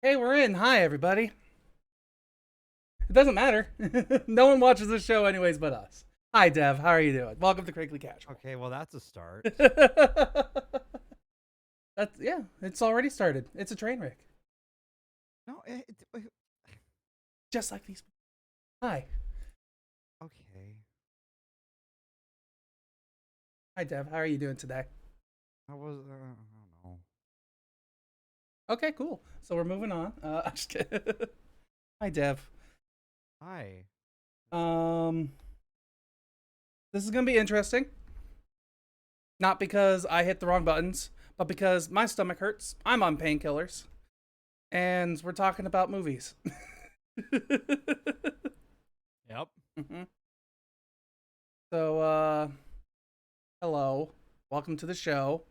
Hey, we're in. Hi, everybody. It doesn't matter. No one watches this show anyways but us. Hi, Dev. How are you doing? Welcome to Crinkly Casual. Okay, well that's a start. That's yeah. It's already started. It's a train wreck, No, just like these. Hi, okay. hi, Dev. How are you doing today? I don't know. Okay, cool. So we're moving on. I'm just kidding. Hi, Dev. Hi. This is gonna be interesting. Not because I hit the wrong buttons, but because my stomach hurts. I'm on painkillers, and we're talking about movies. Yep. Mm-hmm. So, hello. Welcome to the show.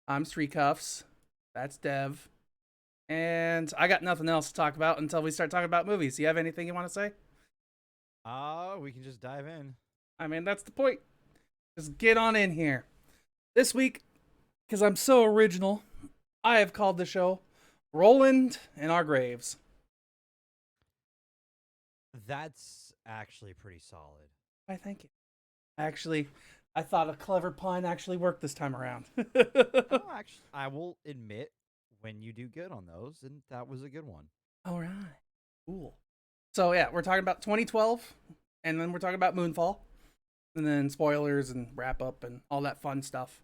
I'm Srekcuf5. That's Dev. And I got nothing else to talk about until we start talking about movies. Do you have anything you want to say? We can just dive in. I mean, that's the point. Just get on in here. This week, because I'm so original, I have called the show Roland in Our Graves. That's actually pretty solid. Why, thank you. Actually, I thought a clever pun actually worked this time around. No, actually, I will admit when you do good on those, and that was a good one. All right. Cool. So, yeah, we're talking about 2012, and then we're talking about Moonfall, and then spoilers and wrap up and all that fun stuff.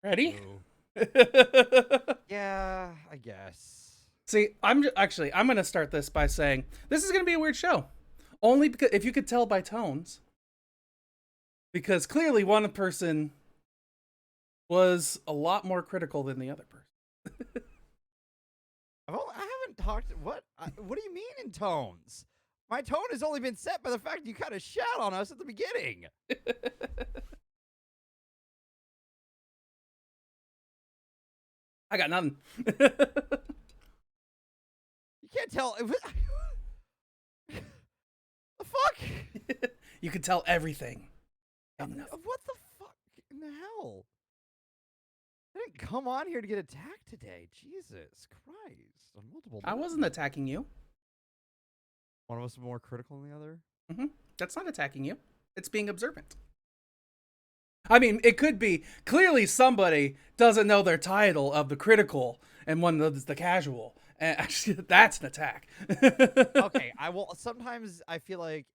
Ready? Yeah, I guess. See, I'm going to start this by saying this is going to be a weird show. Only because, if you could tell by tones, because clearly one person was a lot more critical than the other person. I haven't talked. What do you mean in tones? My tone has only been set by the fact you kind of shout on us at the beginning. I got nothing. You can't tell. The fuck? You could tell everything. What the fuck in the hell? I didn't come on here to get attacked today. Jesus Christ. On multiple I wasn't attacking you. One of us more critical than the other? Mm-hmm. That's not attacking you. It's being observant. I mean, it could be. Clearly somebody doesn't know their title of the critical and one is the casual. And actually, that's an attack. Okay, I will. Sometimes I feel like,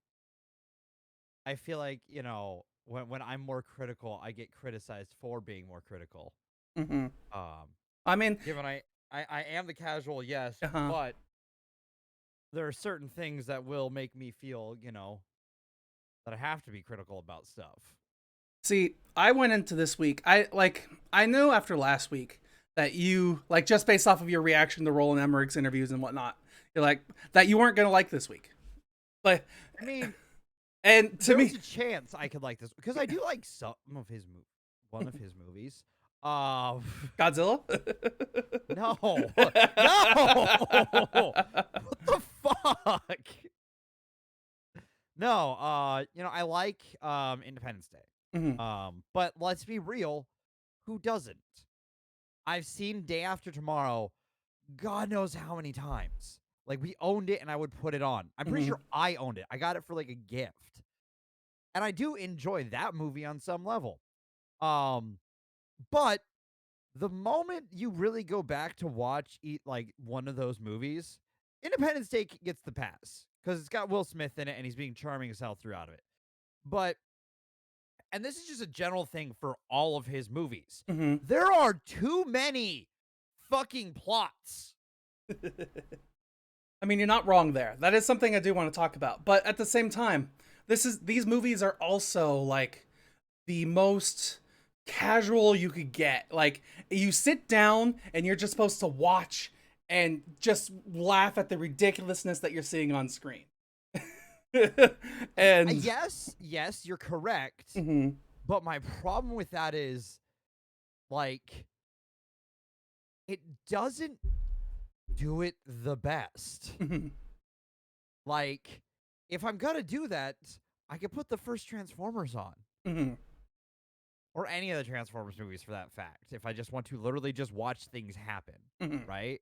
you know, when I'm more critical, I get criticized for being more critical. Mm-hmm. Um, I mean, given I am the casual, yes, Uh-huh. but there are certain things that will make me feel, that I have to be critical about stuff. See, I went into this week. I knew after last week that you just based off of your reaction to Roland Emmerich's interviews and whatnot, you're like that you weren't gonna like this week. Like, I mean, and to me, there's a chance I could like this because I do like some of his one of his movies. Godzilla. No, no, what the fuck? No, I like Independence Day. Mm-hmm. But let's be real, who doesn't? I've seen Day After Tomorrow, God knows how many times. Like, we owned it and I would put it on. I'm pretty sure I owned it. I got it for like a gift. And I do enjoy that movie on some level. But the moment you really go back to watch like one of those movies, Independence Day gets the pass because it's got Will Smith in it and he's being charming as hell throughout it. But, and this is just a general thing for all of his movies, there are too many fucking plots. I mean, you're not wrong there. That is something I do want to talk about. But at the same time, these movies are also like the most casual you could get. Like, you sit down and you're just supposed to watch and just laugh at the ridiculousness that you're seeing on screen. And yes, you're correct. But my problem with that is, like, it doesn't do it the best. Like, if I'm gonna do that, I could put the first Transformers on. Or any of the Transformers movies for that fact, if I just want to literally just watch things happen, right?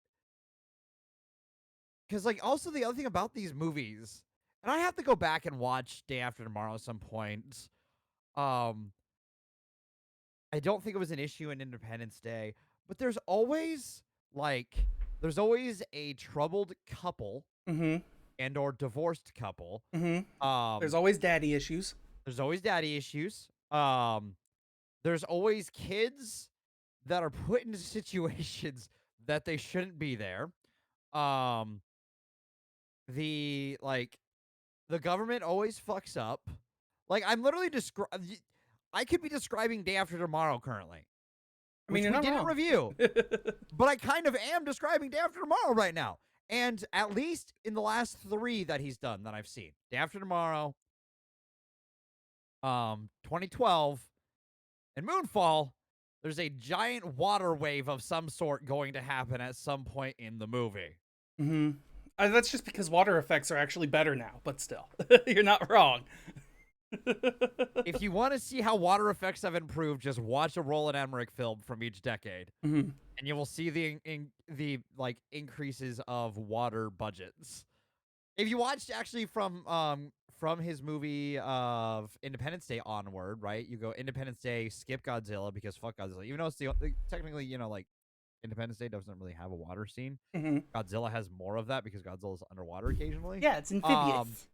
Because, like, also the other thing about these movies, and I have to go back and watch Day After Tomorrow at some point. I don't think it was an issue in Independence Day, but there's always a troubled couple and or divorced couple. There's always daddy issues. There's always daddy issues. There's always kids that are put into situations that they shouldn't be there. The government always fucks up. Like, I'm literally I could be describing Day After Tomorrow currently. I mean, we didn't review, but I kind of am describing Day After Tomorrow right now. And at least in the last 3 that he's done that I've seen, Day After Tomorrow, 2012, and Moonfall, there's a giant water wave of some sort going to happen at some point in the movie. That's just because water effects are actually better now, but still, you're not wrong. If you want to see how water effects have improved, just watch a Roland Emmerich film from each decade, and you will see the increases of water budgets. If you watched actually from his movie of Independence Day onward, right? You go Independence Day, skip Godzilla because fuck Godzilla. Even though it's technically, Independence Day doesn't really have a water scene. Godzilla has more of that because Godzilla's underwater occasionally. Yeah, it's amphibious.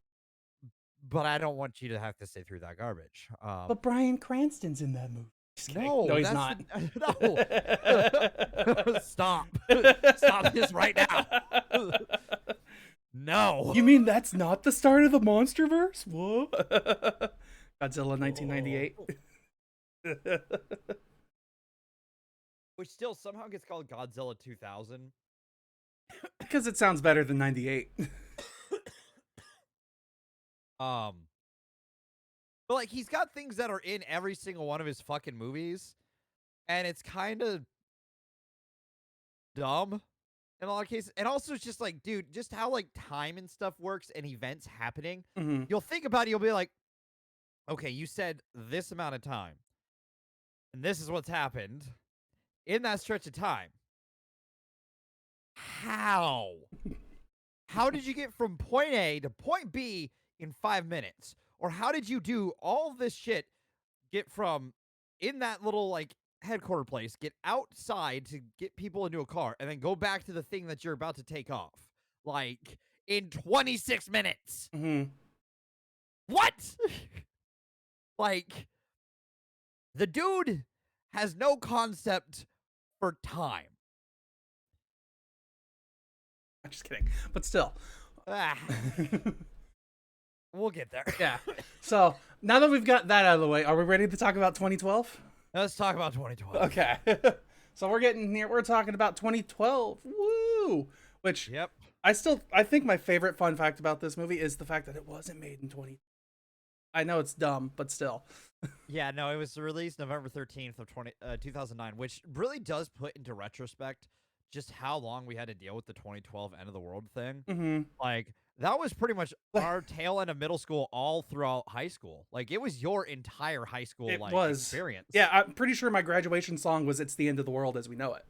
But I don't want you to have to sit through that garbage. But Bryan Cranston's in that movie. No, he's not. No. Stop. Stop this right now. No. You mean that's not the start of the Monsterverse? Whoa. Godzilla 1998. Which still somehow gets called Godzilla 2000. Because it sounds better than 98. But like, he's got things that are in every single one of his fucking movies, and it's kind of dumb in a lot of cases. And also, it's just like, dude, just how like time and stuff works and events happening. You'll think about it, you'll be like, okay, you said this amount of time, and this is what's happened in that stretch of time. How? How did you get from point A to point B in 5 minutes? Or how did you do all of this shit, get from in that little like headquarter place, get outside to get people into a car, and then go back to the thing that you're about to take off, like, in 26 minutes? What? Like, the dude has no concept for time. I'm just kidding. But still, Ah, we'll get there. Yeah. So now that we've got that out of the way, are we ready to talk about 2012? Let's talk about 2012. Okay. So we're getting here. We're talking about 2012. Woo! Which Yep. I think my favorite fun fact about this movie is the fact that it wasn't made in 20. I know it's dumb, but still. Yeah, no, it was released November 13th of 2009, which really does put into retrospect just how long we had to deal with the 2012 end of the world thing. Mm-hmm. Like, that was pretty much our tail end of middle school all throughout high school. Like, it was your entire high school experience. Yeah, I'm pretty sure my graduation song was "It's the End of the World as We Know It."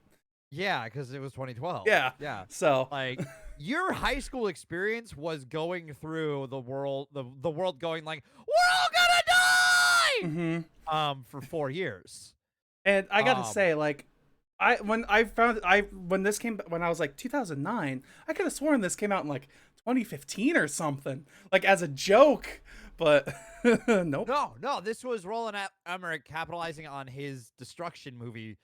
Yeah, because it was 2012. Yeah. Yeah. So like your high school experience was going through the world, the world going like, we're all gonna die for 4 years. And I gotta say, like, when I was like 2009, I could have sworn this came out in like 2015 or something, like as a joke, but nope. No, this was Roland Emmerich capitalizing on his destruction movie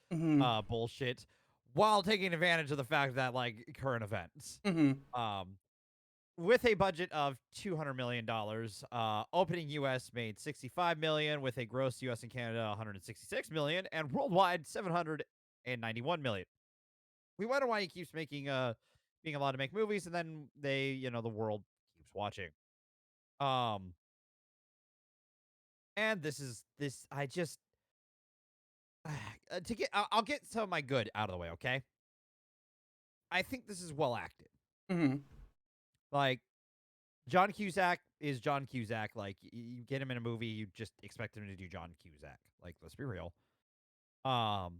bullshit while taking advantage of the fact that like current events. With a budget of $200 million, opening U.S. made $65 million, with a gross U.S. and Canada $166 million, and worldwide $791 million. We wonder why he keeps being allowed to make movies, and then the world keeps watching. And I just I'll get some of my good out of the way, okay? I think this is well acted. Like, John Cusack is John Cusack. Like, you get him in a movie, you just expect him to do John Cusack. Like, let's be real. But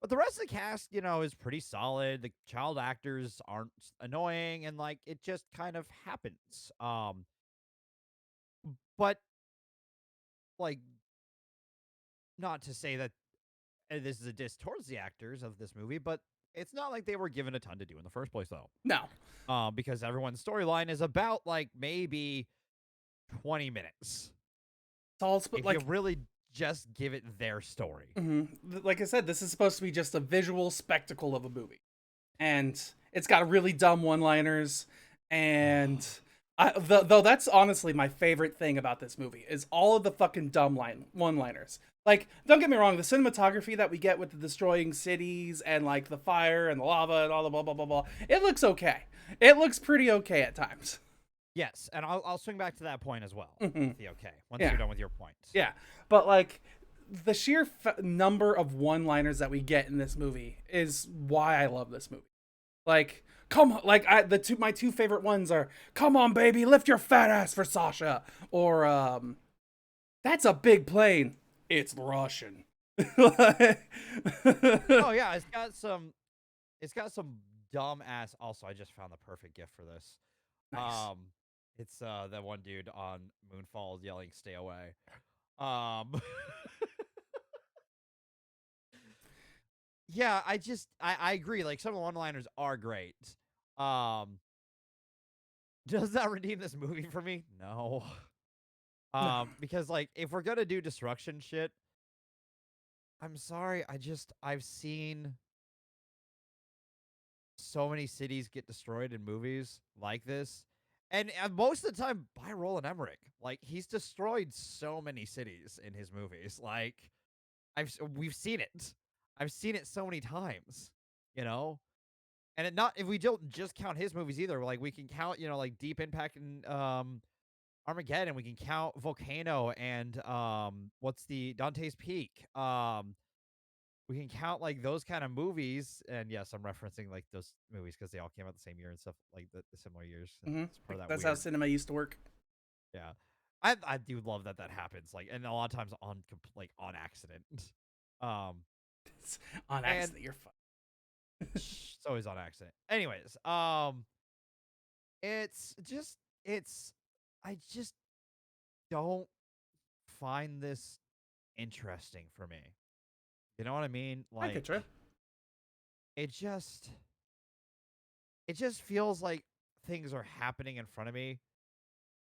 the rest of the cast, is pretty solid. The child actors aren't annoying, and like it just kind of happens. But like, not to say that this is a diss towards the actors of this movie, but it's not like they were given a ton to do in the first place, though. No. Because everyone's storyline is about like maybe 20 minutes. It's all if you really just give it their story. Like I said, this is supposed to be just a visual spectacle of a movie, and it's got really dumb one-liners. And though that's honestly my favorite thing about this movie is all of the fucking dumb one-liners. Like, don't get me wrong, the cinematography that we get with the destroying cities and like the fire and the lava and all the blah blah blah blah, it looks okay. It looks pretty okay at times. Yes, and I'll swing back to that point as well. With the okay, once you're done with your points. Yeah, but like the sheer number of one-liners that we get in this movie is why I love this movie. Like, come on, like my two favorite ones are "Come on, baby, lift your fat ass for Sasha," or "That's a big plane. It's Russian." Oh yeah, it's got some dumb ass. Also, I just found the perfect gift for this. Nice. It's that one dude on Moonfall yelling "Stay away." Yeah, I agree. Like, some of the one-liners are great. Does that redeem this movie for me? No. Because like, if we're gonna do destruction shit, I'm sorry, I've seen so many cities get destroyed in movies like this. And most of the time by Roland Emmerich. Like, he's destroyed so many cities in his movies. Like, we've seen it. I've seen it so many times, And if we don't just count his movies either, like we can count, like Deep Impact and Armageddon, we can count Volcano and what's the Dante's Peak. We can count like those kind of movies, and yes, I'm referencing like those movies because they all came out the same year and stuff, like the similar years. That's how cinema used to work. Yeah, I do love that happens, like, and a lot of times on accident. It's on accident. You're fine. It's always on accident. Anyways, I just don't find this interesting for me. You know what I mean? I get you. It just feels like things are happening in front of me.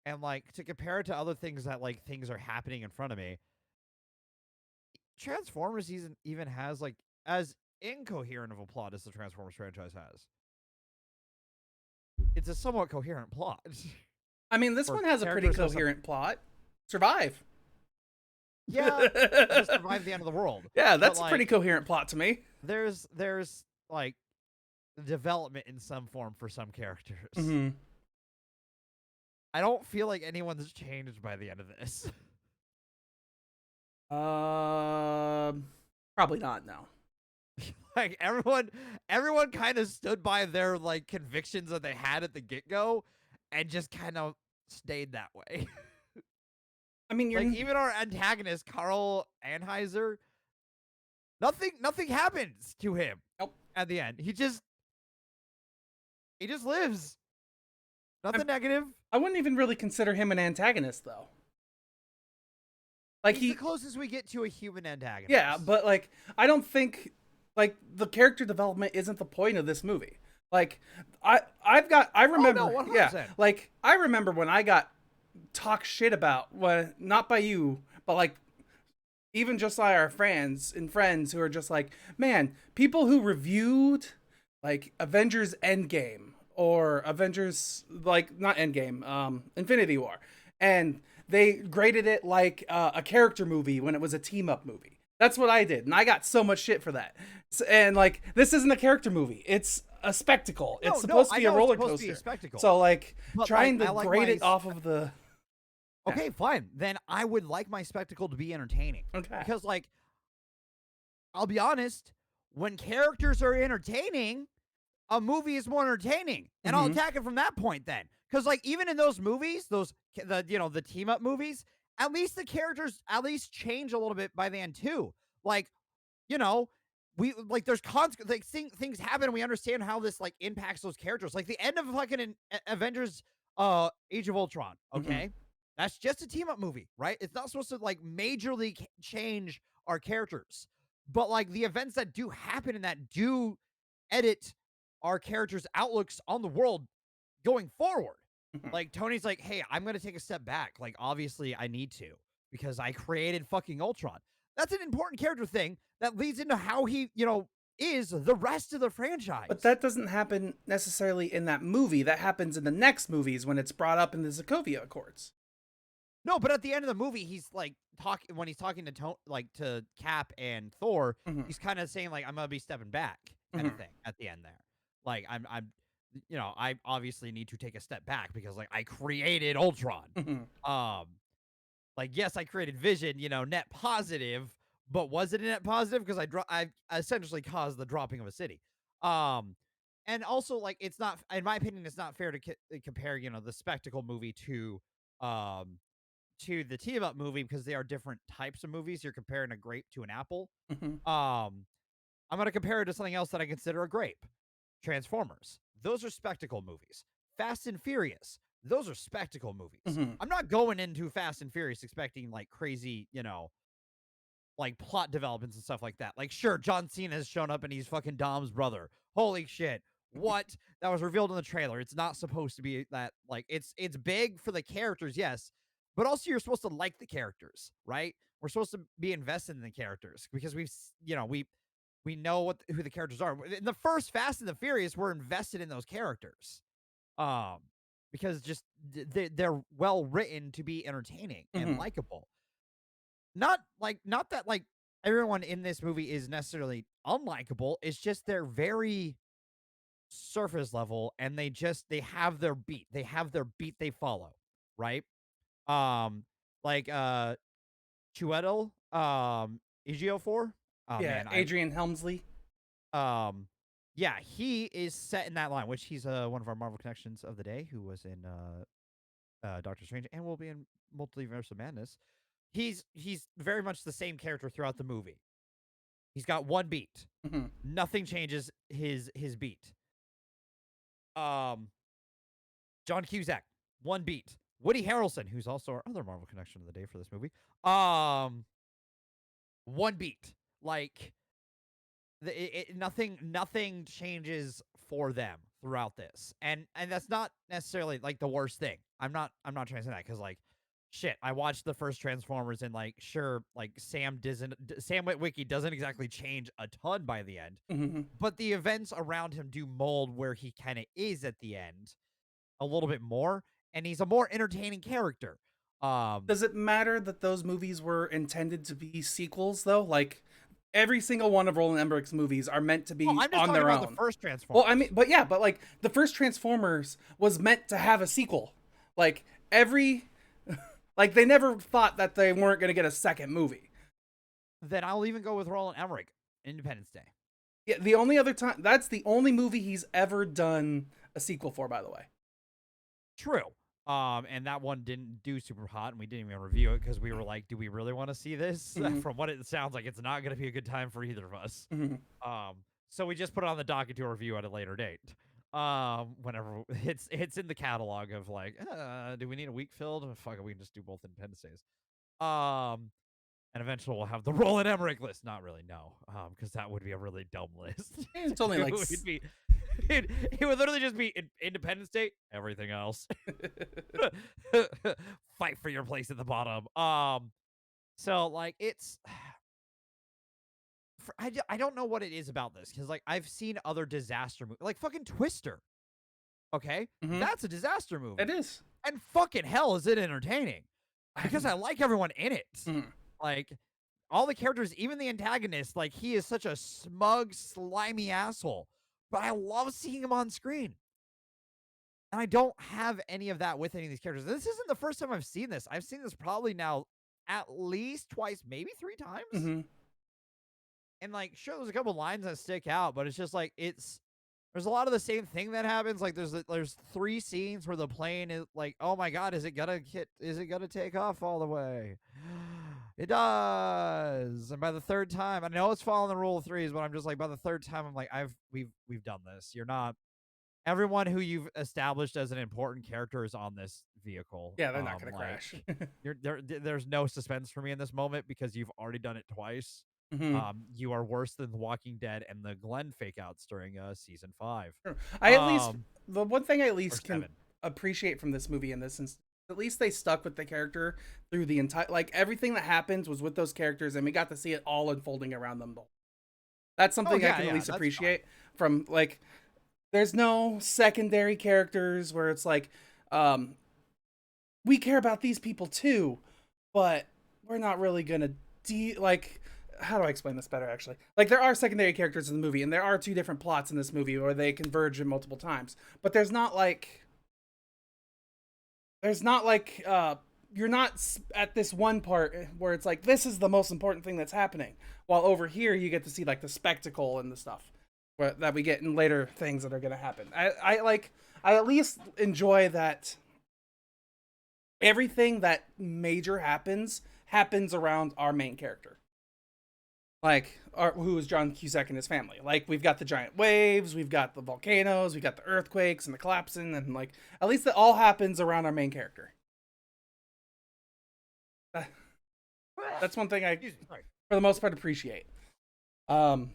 And like, to compare it to other things that like things are happening in front of me, Transformers even has like as incoherent of a plot as the Transformers franchise has. it's a somewhat coherent plot. I mean, this one has a pretty coherent plot. Survive. Yeah, just survive the end of the world. Yeah, that's a pretty coherent plot to me. There's like development in some form for some characters. Mm-hmm. I don't feel like anyone's changed by the end of this. Probably not. No. Like everyone kind of stood by their like convictions that they had at the get-go and just kind of stayed that way. I mean, like even our antagonist Carl Anheuser, nothing happens to him. Nope. At the end. He just lives. Nothing negative. I wouldn't even really consider him an antagonist though. Like he's the closest we get to a human antagonist. Yeah, but like I don't think like the character development isn't the point of this movie. Like I remember like I remember when I got talked shit about, when not by you, but like even just by our friends who are just like, man, people who reviewed like Avengers Endgame or Avengers, like not Endgame, Infinity War, and they graded it like a character movie when it was a team-up movie. That's what I did, and I got so much shit for that. And like, this isn't a character movie; it's a spectacle. It's supposed to be a roller coaster. So like, trying to grade it off of the. Okay, fine. Then I would like my spectacle to be entertaining. Okay. Because like, I'll be honest, when characters are entertaining, a movie is more entertaining, and I'll attack it from that point then. Because like even in those movies, the team up movies, at least the characters change a little bit by the end too. Like, we like there's like things happen, and we understand how this like impacts those characters. Like the end of fucking Avengers, Age of Ultron. Okay, that's just a team up movie, right? It's not supposed to like majorly change our characters, but like the events that do happen and that do edit our characters' outlooks on the world going forward. Like Tony's like, hey, I'm going to take a step back. Like, obviously I need to, because I created fucking Ultron. That's an important character thing that leads into how he, is the rest of the franchise. But that doesn't happen necessarily in that movie. That happens in the next movies when it's brought up in the Sokovia Accords. No, but at the end of the movie, he's like when he's talking to Cap and Thor, he's kind of saying like, I'm going to be stepping back kind of thing at the end there. Like I obviously need to take a step back because like I created Ultron. Like, yes, I created Vision, net positive, but was it a net positive? Because I essentially caused the dropping of a city. And also like, it's not, in my opinion, it's not fair to compare, the spectacle movie to the team up movie, because they are different types of movies. You're comparing a grape to an apple. I'm going to compare it to something else that I consider a grape. Transformers. Those are spectacle movies. Fast and Furious. Those are spectacle movies. I'm not going into Fast and Furious expecting like crazy, like plot developments and stuff like that. Like, sure, John Cena has shown up and he's fucking Dom's brother. Holy shit. What? That was revealed in the trailer. It's not supposed to be that, like, it's big for the characters, yes, but also you're supposed to like the characters, right? We're supposed to be invested in the characters because we know who the characters are. In the first Fast and the Furious, we're invested in those characters. Because just they're well written to be entertaining and likable. Not that like everyone in this movie is necessarily unlikable. It's just they're very surface level, and they have their beat. They have their beat they follow, right? Like Chiwetel Ejiofor. Adrian Helmsley. Yeah, he is set in that line, which he's one of our Marvel connections of the day, who was in Doctor Strange and will be in Multiverse of Madness. He's very much the same character throughout the movie. He's got one beat. Nothing changes his beat. John Cusack, one beat. Woody Harrelson, who's also our other Marvel connection of the day for this movie. One beat. Like, nothing changes for them throughout this, and that's not necessarily like the worst thing. I'm not trying to say that, because like, shit, I watched the first Transformers, and like, sure, like Sam Witwicky doesn't exactly change a ton by the end, but the events around him do mold where he kind of is at the end, a little bit more, and he's a more entertaining character. Does it matter that those movies were intended to be sequels, though? Like, every single one of Roland Emmerich's movies are meant to Well, be I'm just on talking their about the own. first Well, Transformers. I mean, but like, the first Transformers was meant to have a sequel. Like, like, they never thought that they weren't going to get a second movie. Then I'll even go with Roland Emmerich, Independence Day. Yeah, the only other time, that's the only movie he's ever done a sequel for, by the way. True. And that one didn't do super hot, and we didn't even review it because we were like, do we really want to see this? From what it sounds like, it's not going to be a good time for either of us. So we just put it on the docket to review at a later date. Whenever it's in the catalog of like, do we need a week filled? Fuck it, we can just do both Independence Days. And eventually we'll have the Roland Emmerich list. Not really, no, because that would be a really dumb list. It's only like it would literally just be Independence Day, everything else. Fight for your place at the bottom. So like it's. I don't know what it is about this because like I've seen other disaster movies, like fucking Twister. Okay, that's a disaster movie. It is, and fucking hell is it entertaining because I like everyone in it. Like all the characters, even the antagonist, like he is such a smug, slimy asshole. But I love seeing him on screen. And I don't have any of that with any of these characters. This isn't the first time I've seen this. I've seen this probably now at least twice, maybe 3 times. And like, sure, there's a couple lines that stick out, but it's just like there's a lot of the same thing that happens. Like there's 3 scenes where the plane is like, oh my god, is it gonna take off all the way? It does. And by the 3rd time, I know it's following the rule of 3s, but I'm just like, by the 3rd time, I'm like, we've done this. You're not everyone who you've established as an important character is on this vehicle. Yeah, they're not gonna crash. There's no suspense for me in this moment because you've already done it twice. You are worse than The Walking Dead and the Glenn fake outs during season 5. I at least the one thing I at least can appreciate from this movie in this instance, at least they stuck with the character through the entire, like everything that happens was with those characters and we got to see it all unfolding around them. That's something I can at least appreciate from like, there's no secondary characters where it's like, we care about these people too, but we're not really gonna like, how do I explain this better, actually? Like, there are secondary characters in the movie, and there are 2 different plots in this movie where they converge in multiple times. But there's not like, you're not at this one part where it's like, this is the most important thing that's happening. While over here, you get to see, like, the spectacle and the stuff that we get in later things that are going to happen. I at least enjoy that everything that major happens around our main character. Like, who is John Cusack and his family. Like, we've got the giant waves, we've got the volcanoes, we've got the earthquakes and the collapsing, and, like, at least it all happens around our main character. That's one thing I, for the most part, appreciate. Like,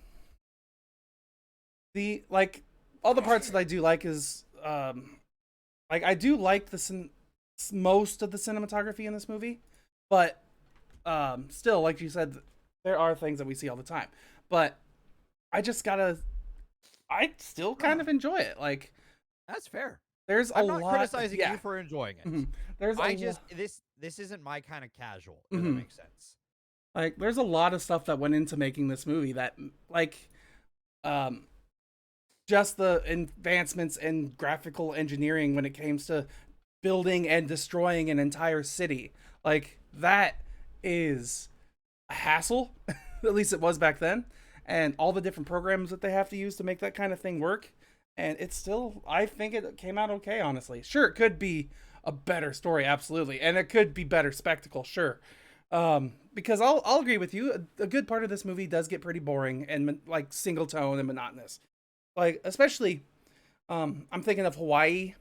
all the parts that I do like is, like, I do like most of the cinematography in this movie, but, still, like you said, there are things that we see all the time, but I still kind of enjoy it. Like, that's fair. I'm not criticizing you for enjoying it. This isn't my kind of casual, if that makes sense. Like, there's a lot of stuff that went into making this movie that, like, just the advancements in graphical engineering when it comes to building and destroying an entire city. Like, that is a hassle. At least it was back then, and all the different programs that they have to use to make that kind of thing work. And it's still, I think it came out okay, honestly. Sure, it could be a better story, absolutely, and it could be better spectacle, sure. Because I'll agree with you, a good part of this movie does get pretty boring and like single tone and monotonous. Like, especially, I'm thinking of Hawaii,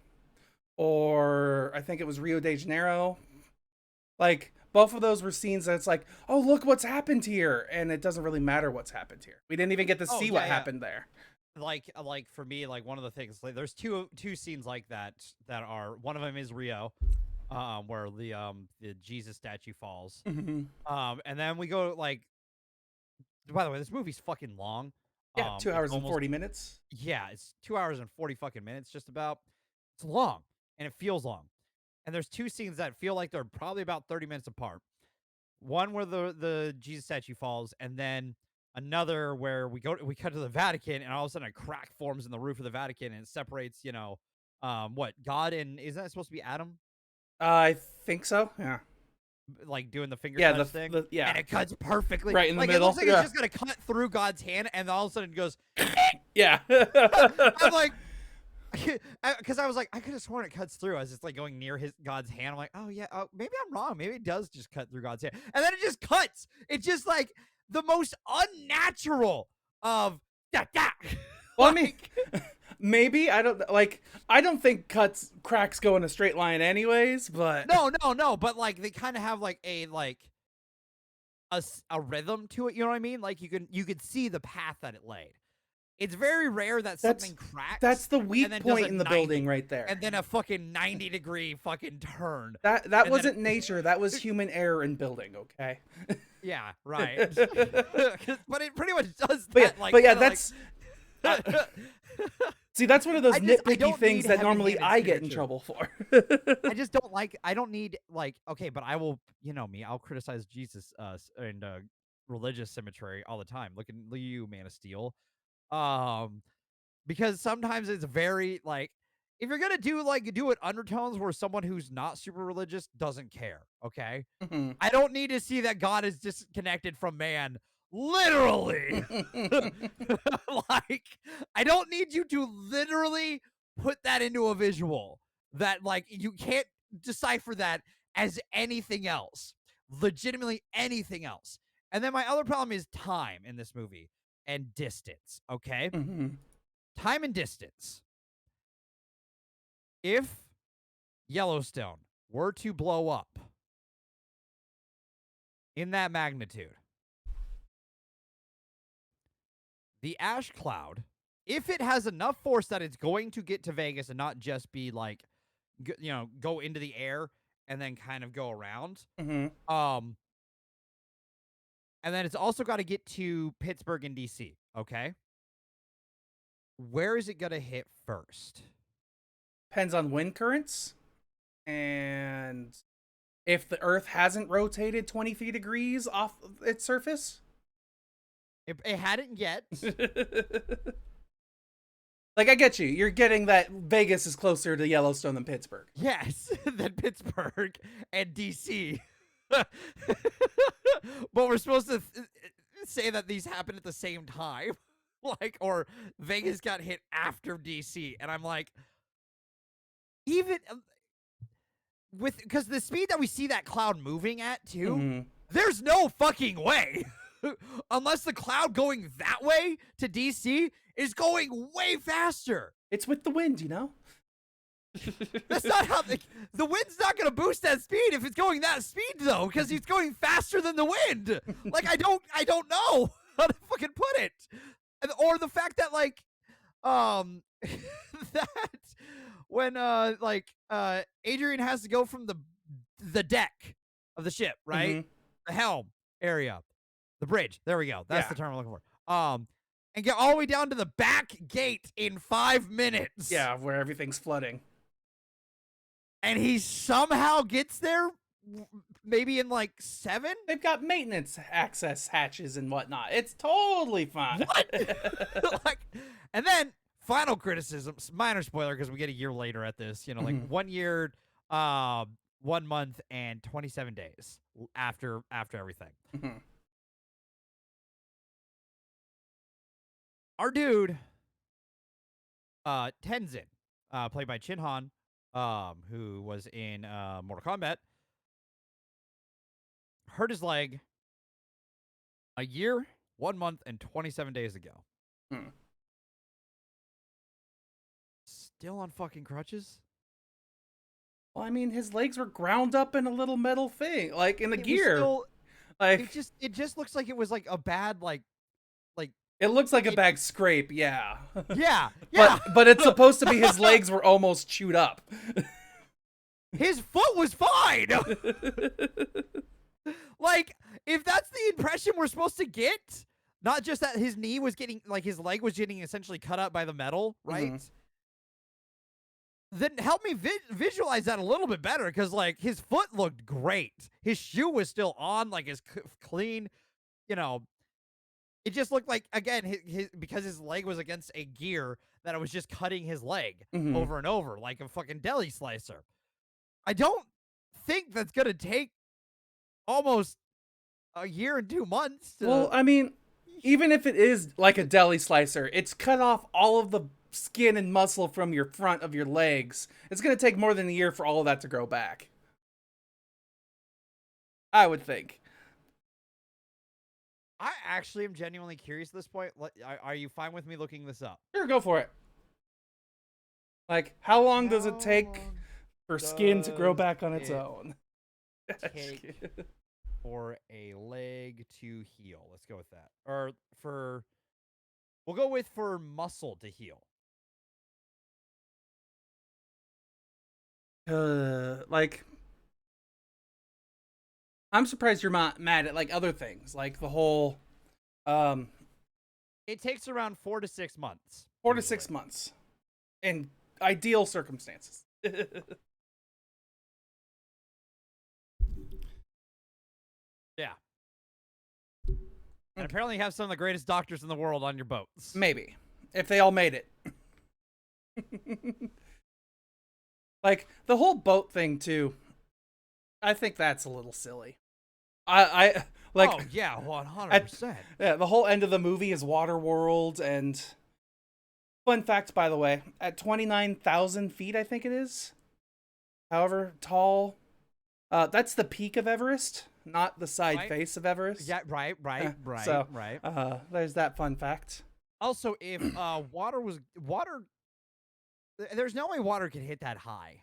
or I think it was Rio de Janeiro. Like, both of those were scenes that's like, oh, look what's happened here. And it doesn't really matter what's happened here. We didn't even get to see what happened there. Like for me, like one of the things, like there's two scenes like that are, one of them is Rio, where the Jesus statue falls. And then we go like, by the way, this movie's fucking long. Yeah, 2 hours and 40 minutes. Yeah, it's 2 hours and 40 fucking minutes, just about. It's long. and it feels long. And there's 2 scenes that feel like they're probably about 30 minutes apart. One where the Jesus statue falls, and then another where we cut to the Vatican, and all of a sudden a crack forms in the roof of the Vatican, and it separates, what, God and, isn't that supposed to be Adam? I think so. Yeah. Like doing the finger Yeah. touch thing. Yeah. And it cuts perfectly. Right in the like, middle. It looks like it's just going to cut through God's hand, and all of a sudden it goes. Yeah. I'm like, because I was like, I could have sworn it cuts through as it's like going near God's hand. I'm like, oh yeah, maybe I'm wrong. Maybe it does just cut through God's hand, and then it just cuts. It's just like the most unnatural of da. Well, I mean, maybe I don't think cracks go in a straight line, anyways. But no. But like they kind of have like a rhythm to it. You know what I mean? Like you could see the path that it laid. It's very rare that something cracks. That's the weak point in the building right there. And then a fucking 90-degree fucking turn. That wasn't nature. That was human error in building, okay? Yeah, right. But it pretty much does that. But yeah, that's... see, that's one of those nitpicky things that normally I get in trouble for. I just don't like... I don't need, like... Okay, but I will... You know me. I'll criticize Jesus and religious symmetry all the time. Look at you, Man of Steel. Because sometimes it's very like, if you're gonna do it undertones where someone who's not super religious doesn't care, okay? Mm-hmm. I don't need to see that God is disconnected from man, literally. Like, I don't need you to literally put that into a visual that like you can't decipher that as anything else, legitimately anything else. And then my other problem is time in this movie. And distance, okay? Mm-hmm. Time and distance. If Yellowstone were to blow up in that magnitude, the ash cloud, if it has enough force that it's going to get to Vegas and not just be like, go into the air and then kind of go around, mm-hmm. And then it's also got to get to Pittsburgh and DC, okay? Where is it going to hit first? Depends on wind currents. And if the Earth hasn't rotated 23 degrees off its surface. It hadn't yet. Like, I get you. You're getting that Vegas is closer to Yellowstone than Pittsburgh. Yes, than Pittsburgh and DC. But we're supposed to say that these happen at the same time, like, or Vegas got hit after DC, and I'm like, even because the speed that we see that cloud moving at too, there's no fucking way, unless the cloud going that way to DC is going way faster. It's with the wind, you know. That's not how the wind's not going to boost that speed if it's going that speed though, because he's going faster than the wind. Like I don't know how to fucking put it, or the fact that like, that when Adrian has to go from the deck of the ship, right, the helm area, the bridge. There we go. That's the term I'm looking for. And get all the way down to the back gate in 5 minutes. Yeah, where everything's flooding. And he somehow gets there maybe in like 7? They've got maintenance access hatches and whatnot. It's totally fine. What? And then final criticisms, minor spoiler because we get a year later at this, like 1 year, 1 month and 27 days after everything. Our dude, Tenzin, played by Chin Han, who was in Mortal Kombat, hurt his leg a year, 1 month, and 27 days ago. Still on fucking crutches? Well, I mean, his legs were ground up in a little metal thing, like in the gear. Like it just looks like it was like a bad it looks like a bad scrape, yeah. Yeah. But it's supposed to be his legs were almost chewed up. His foot was fine. Like, if that's the impression we're supposed to get, not just that his knee was getting, like, his leg was getting essentially cut up by the metal, right? Then help me visualize that a little bit better, because like his foot looked great. His shoe was still on, like his clean. You know, it just looked like, again, his because his leg was against a gear, that it was just cutting his leg over and over like a fucking deli slicer. I don't think that's gonna take almost a year and 2 months. Well, I mean, even if it is like a deli slicer, it's cut off all of the skin and muscle from your front of your legs. It's going to take more than a year for all of that to grow back, I would think. I actually am genuinely curious at this point. Are you fine with me looking this up? Sure, go for it. Like, how long does it take for skin to grow back on its own? Take for a leg to heal. Let's go with that. Or we'll go with for muscle to heal. Like, I'm surprised you're not mad at like other things, like the whole. It takes around 4 to 6 months. 4 to 6 months, in ideal circumstances. Yeah. And apparently you have some of the greatest doctors in the world on your boats. Maybe. If they all made it. Like, the whole boat thing, too, I think that's a little silly. I like... Oh, yeah, 100%. Yeah, the whole end of the movie is Waterworld, and... Fun fact, by the way, at 29,000 feet, I think it is, however tall, that's the peak of Everest, not the side face of Everest. Yeah, right. So, there's that fun fact. Also, if water, there's no way water can hit that high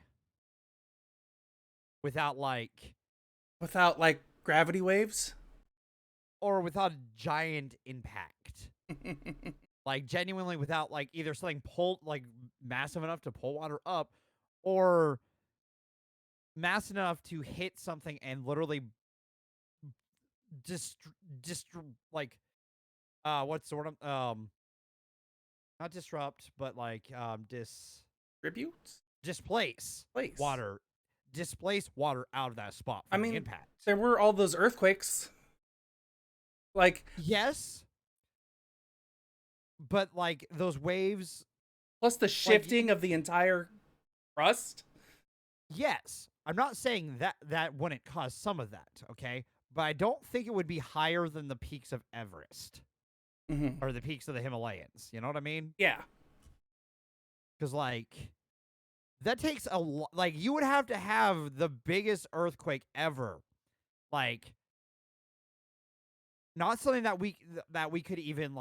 without gravity waves, or without a giant impact. Like, genuinely without, like, either something massive enough to pull water up, or mass enough to hit something and literally what's the word? Not disrupt, but displace water. Displace water out of that spot from the impact. There were all those earthquakes. Like, yes. But, like, those waves... Plus the shifting of the entire crust? Yes. I'm not saying that wouldn't cause some of that, okay? But I don't think it would be higher than the peaks of Everest. Mm-hmm. Or the peaks of the Himalayas. You know what I mean? Yeah. Because, like, that takes a lot... Like, you would have to have the biggest earthquake ever. Like, not something that we could even,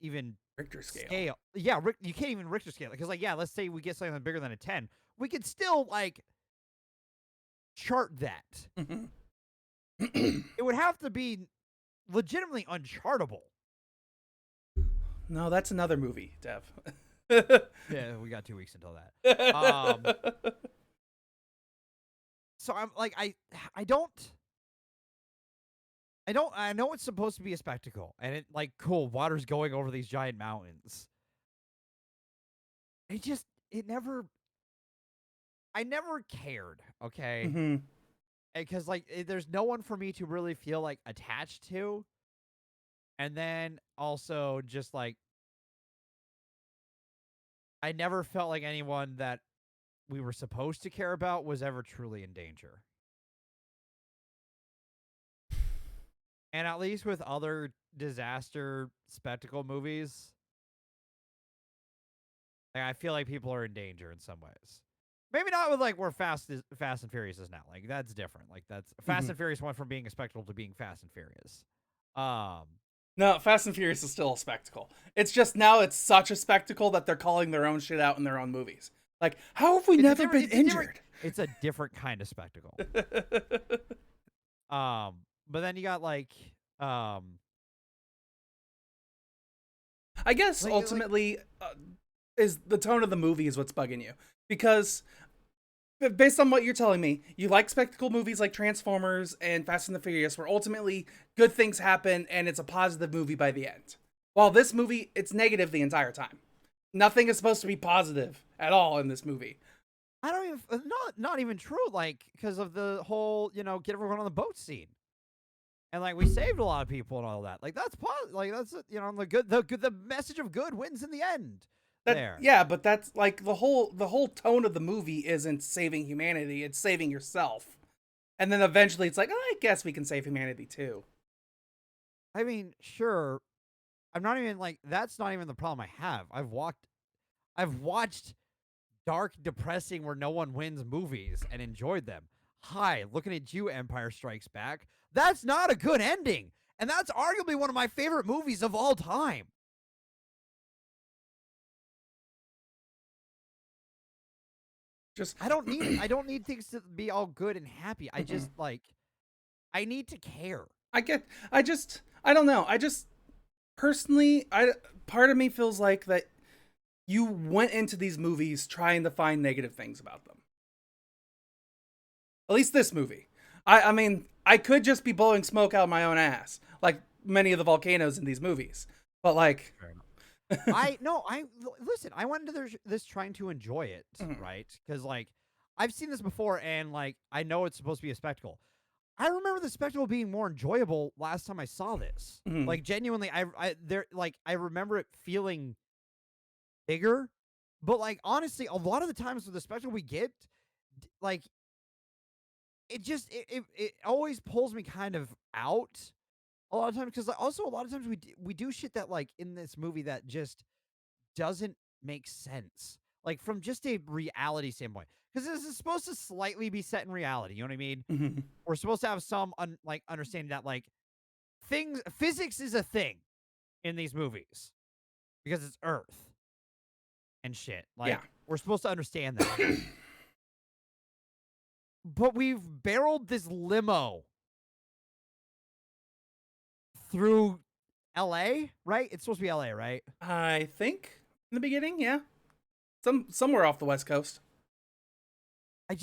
even Richter scale. Yeah, you can't even Richter scale it. Because, let's say we get something bigger than a 10. We could still, chart that. Mm-hmm. It would have to be legitimately unchartable. No, that's another movie, Dev. Yeah, we got 2 weeks until that. So I'm I know it's supposed to be a spectacle, and it cool, water's going over these giant mountains. I never cared, okay? Mm-hmm. Because there's no one for me to really feel attached to. And then also just I never felt like anyone that we were supposed to care about was ever truly in danger. And at least with other disaster spectacle movies, I feel like people are in danger in some ways. Maybe not with where Fast and Furious is now. That's different. That's Fast and Furious went from being a spectacle to being Fast and Furious. No, Fast and Furious is still a spectacle. It's just now it's such a spectacle that they're calling their own shit out in their own movies. How have we never been injured? It's a different kind of spectacle. But then you got I guess ultimately is the tone of the movie is what's bugging you, because based on what you're telling me, you like spectacle movies like Transformers and Fast and the Furious, where ultimately good things happen and it's a positive movie by the end. While this movie, it's negative the entire time. Nothing is supposed to be positive at all in this movie. I don't even not even true. Like because of the whole get everyone on the boat scene, and like we saved a lot of people and all that. Like that's like that's the message of good wins in the end. Yeah, but that's like the whole tone of the movie isn't saving humanity, it's saving yourself. And then eventually it's like, oh, I guess we can save humanity too. I mean, sure. I'm not even like that's not even the problem I have. I've watched dark, depressing where no one wins movies and enjoyed them. Hi, looking at you, Empire Strikes Back. That's not a good ending. And that's arguably one of my favorite movies of all time. I don't need things to be all good and happy. I just I need to care. I don't know. Personally, part of me feels like that you went into these movies trying to find negative things about them. At least this movie. I mean, I could just be blowing smoke out of my own ass, like many of the volcanoes in these movies. But like listen, I went into this trying to enjoy it, right? Because like I've seen this before, and like I know it's supposed to be a spectacle. I remember the spectacle being more enjoyable last time I saw this. Like genuinely, I remember it feeling bigger, but like honestly, a lot of the times with the spectacle we get, like it always pulls me kind of out. A lot of times, because also a lot of times we do shit that like in this movie that just doesn't make sense, like from just a reality standpoint. Because this is supposed to slightly be set in reality. You know what I mean? We're supposed to have some understanding that like physics is a thing in these movies because it's Earth and shit. Like we're supposed to understand that. But we've barreled this limo through LA, right? It's supposed to be LA, right? I think in the beginning, yeah. Somewhere off the West Coast. And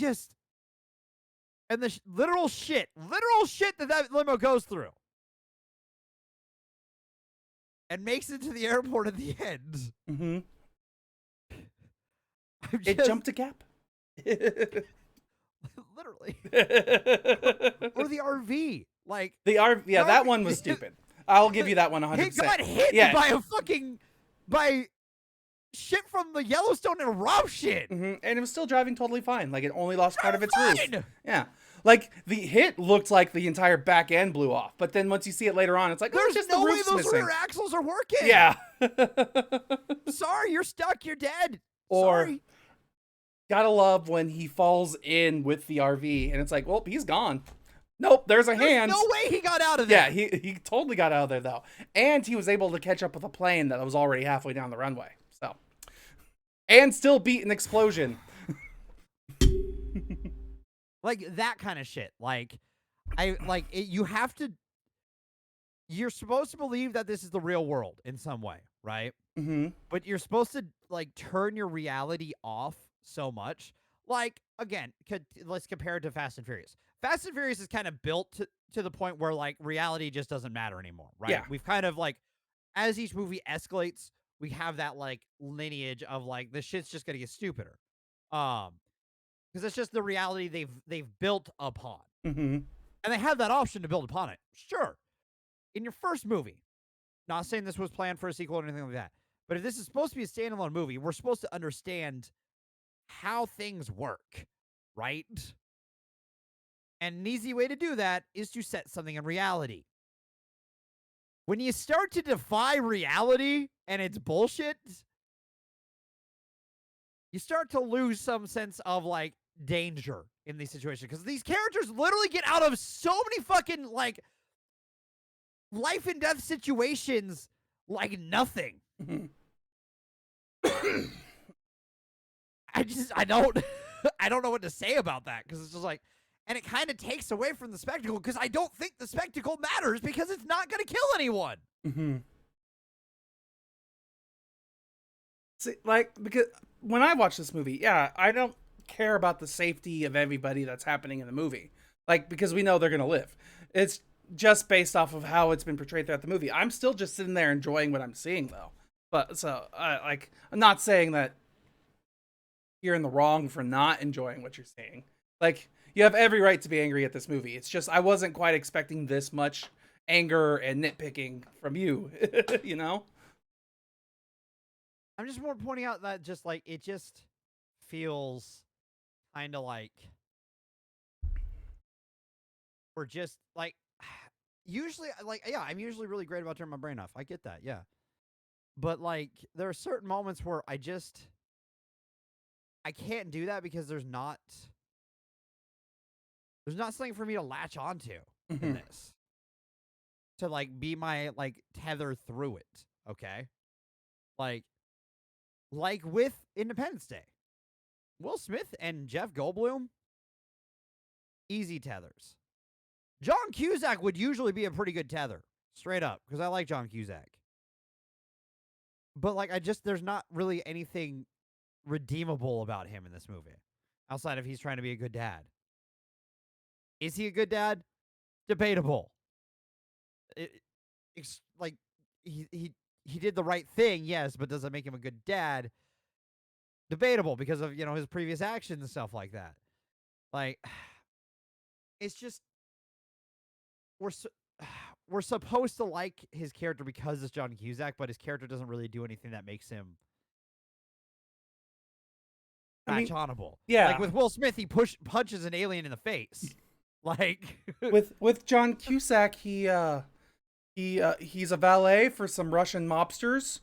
the literal shit that limo goes through and makes it to the airport at the end. It jumped a gap. Literally. Or the RV. Like the RV, yeah, that one was stupid. I'll give you that one 100%. It got hit by shit from the Yellowstone eruption. And it was still driving totally fine. Like it only lost part of its roof. Yeah. Like the hit looked like the entire back end blew off, but then once you see it later on, it's like there's just no the way roof's those missing. rear axles are working. Yeah. Sorry, you're stuck. You're dead. Or sorry. Gotta love when he falls in with the RV and it's like, well, he's gone. Nope, there's hand. No way he got out of there. Yeah, he totally got out of there though, and he was able to catch up with a plane that was already halfway down the runway. So, and still beat an explosion. Like that kind of shit. Like, you have to. You're supposed to believe that this is the real world in some way, right? But you're supposed to like turn your reality off so much. Like again, let's compare it to Fast and Furious. Fast and Furious is kind of built to the point where like reality just doesn't matter anymore, right? Yeah. We've kind of like, as each movie escalates, we have that like lineage of like the shit's just gonna get stupider, because it's just the reality they've built upon, and they have that option to build upon it. Sure, in your first movie, not saying this was planned for a sequel or anything like that, but if this is supposed to be a standalone movie, we're supposed to understand how things work, right? And an easy way to do that is to set something in reality. When you start to defy reality and it's bullshit, you start to lose some sense of like danger in these situations, because these characters literally get out of so many fucking like life and death situations like nothing. I don't know what to say about that, because it's just like, and it kind of takes away from the spectacle, because I don't think the spectacle matters because it's not going to kill anyone. See, like, because when I watch this movie, yeah, I don't care about the safety of everybody that's happening in the movie. Like, because we know they're going to live. It's just based off of how it's been portrayed throughout the movie. I'm still just sitting there enjoying what I'm seeing, though. But so, like, I'm not saying that you're in the wrong for not enjoying what you're seeing. Like, you have every right to be angry at this movie. It's just I wasn't quite expecting this much anger and nitpicking from you. You know? I'm just more pointing out that just like it just feels kind of like we're just like usually like yeah, I'm usually really great about turning my brain off. I get that, yeah. But like there are certain moments where I can't do that because there's not something for me to latch onto in this. To like be my like tether through it, okay? Like with Independence Day. Will Smith and Jeff Goldblum, easy tethers. John Cusack would usually be a pretty good tether, straight up, because I like John Cusack. But like there's not really anything redeemable about him in this movie outside of he's trying to be a good dad. Is he a good dad? Debatable. Like he did the right thing, yes, but does it make him a good dad? Debatable because of, his previous actions and stuff like that. Like it's just we're supposed to like his character because it's John Cusack, but his character doesn't really do anything that makes him match-onable. Yeah. Like with Will Smith, he punches an alien in the face. Like with John Cusack, he's a valet for some Russian mobsters,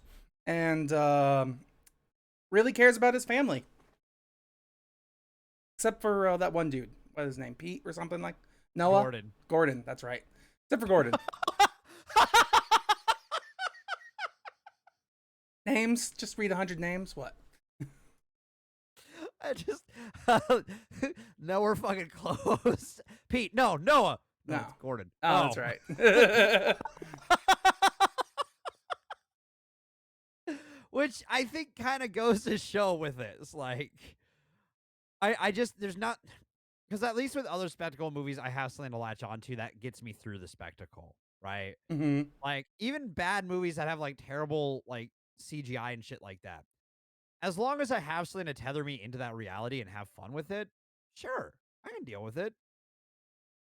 and really cares about his family. Except for that one dude. What is his name? Pete or something like Noah? Gordon, that's right. Except for Gordon. Names? Just read 100 names? What? I just no, we're fucking close. Pete, no, Noah. No, it's Gordon. Oh, that's right. Which I think kind of goes to show with this. Like, I just, there's not, because at least with other spectacle movies, I have something to latch onto that gets me through the spectacle, right? Mm-hmm. Like, even bad movies that have, like, terrible, like, CGI and shit like that. As long as I have something to tether me into that reality and have fun with it, sure, I can deal with it.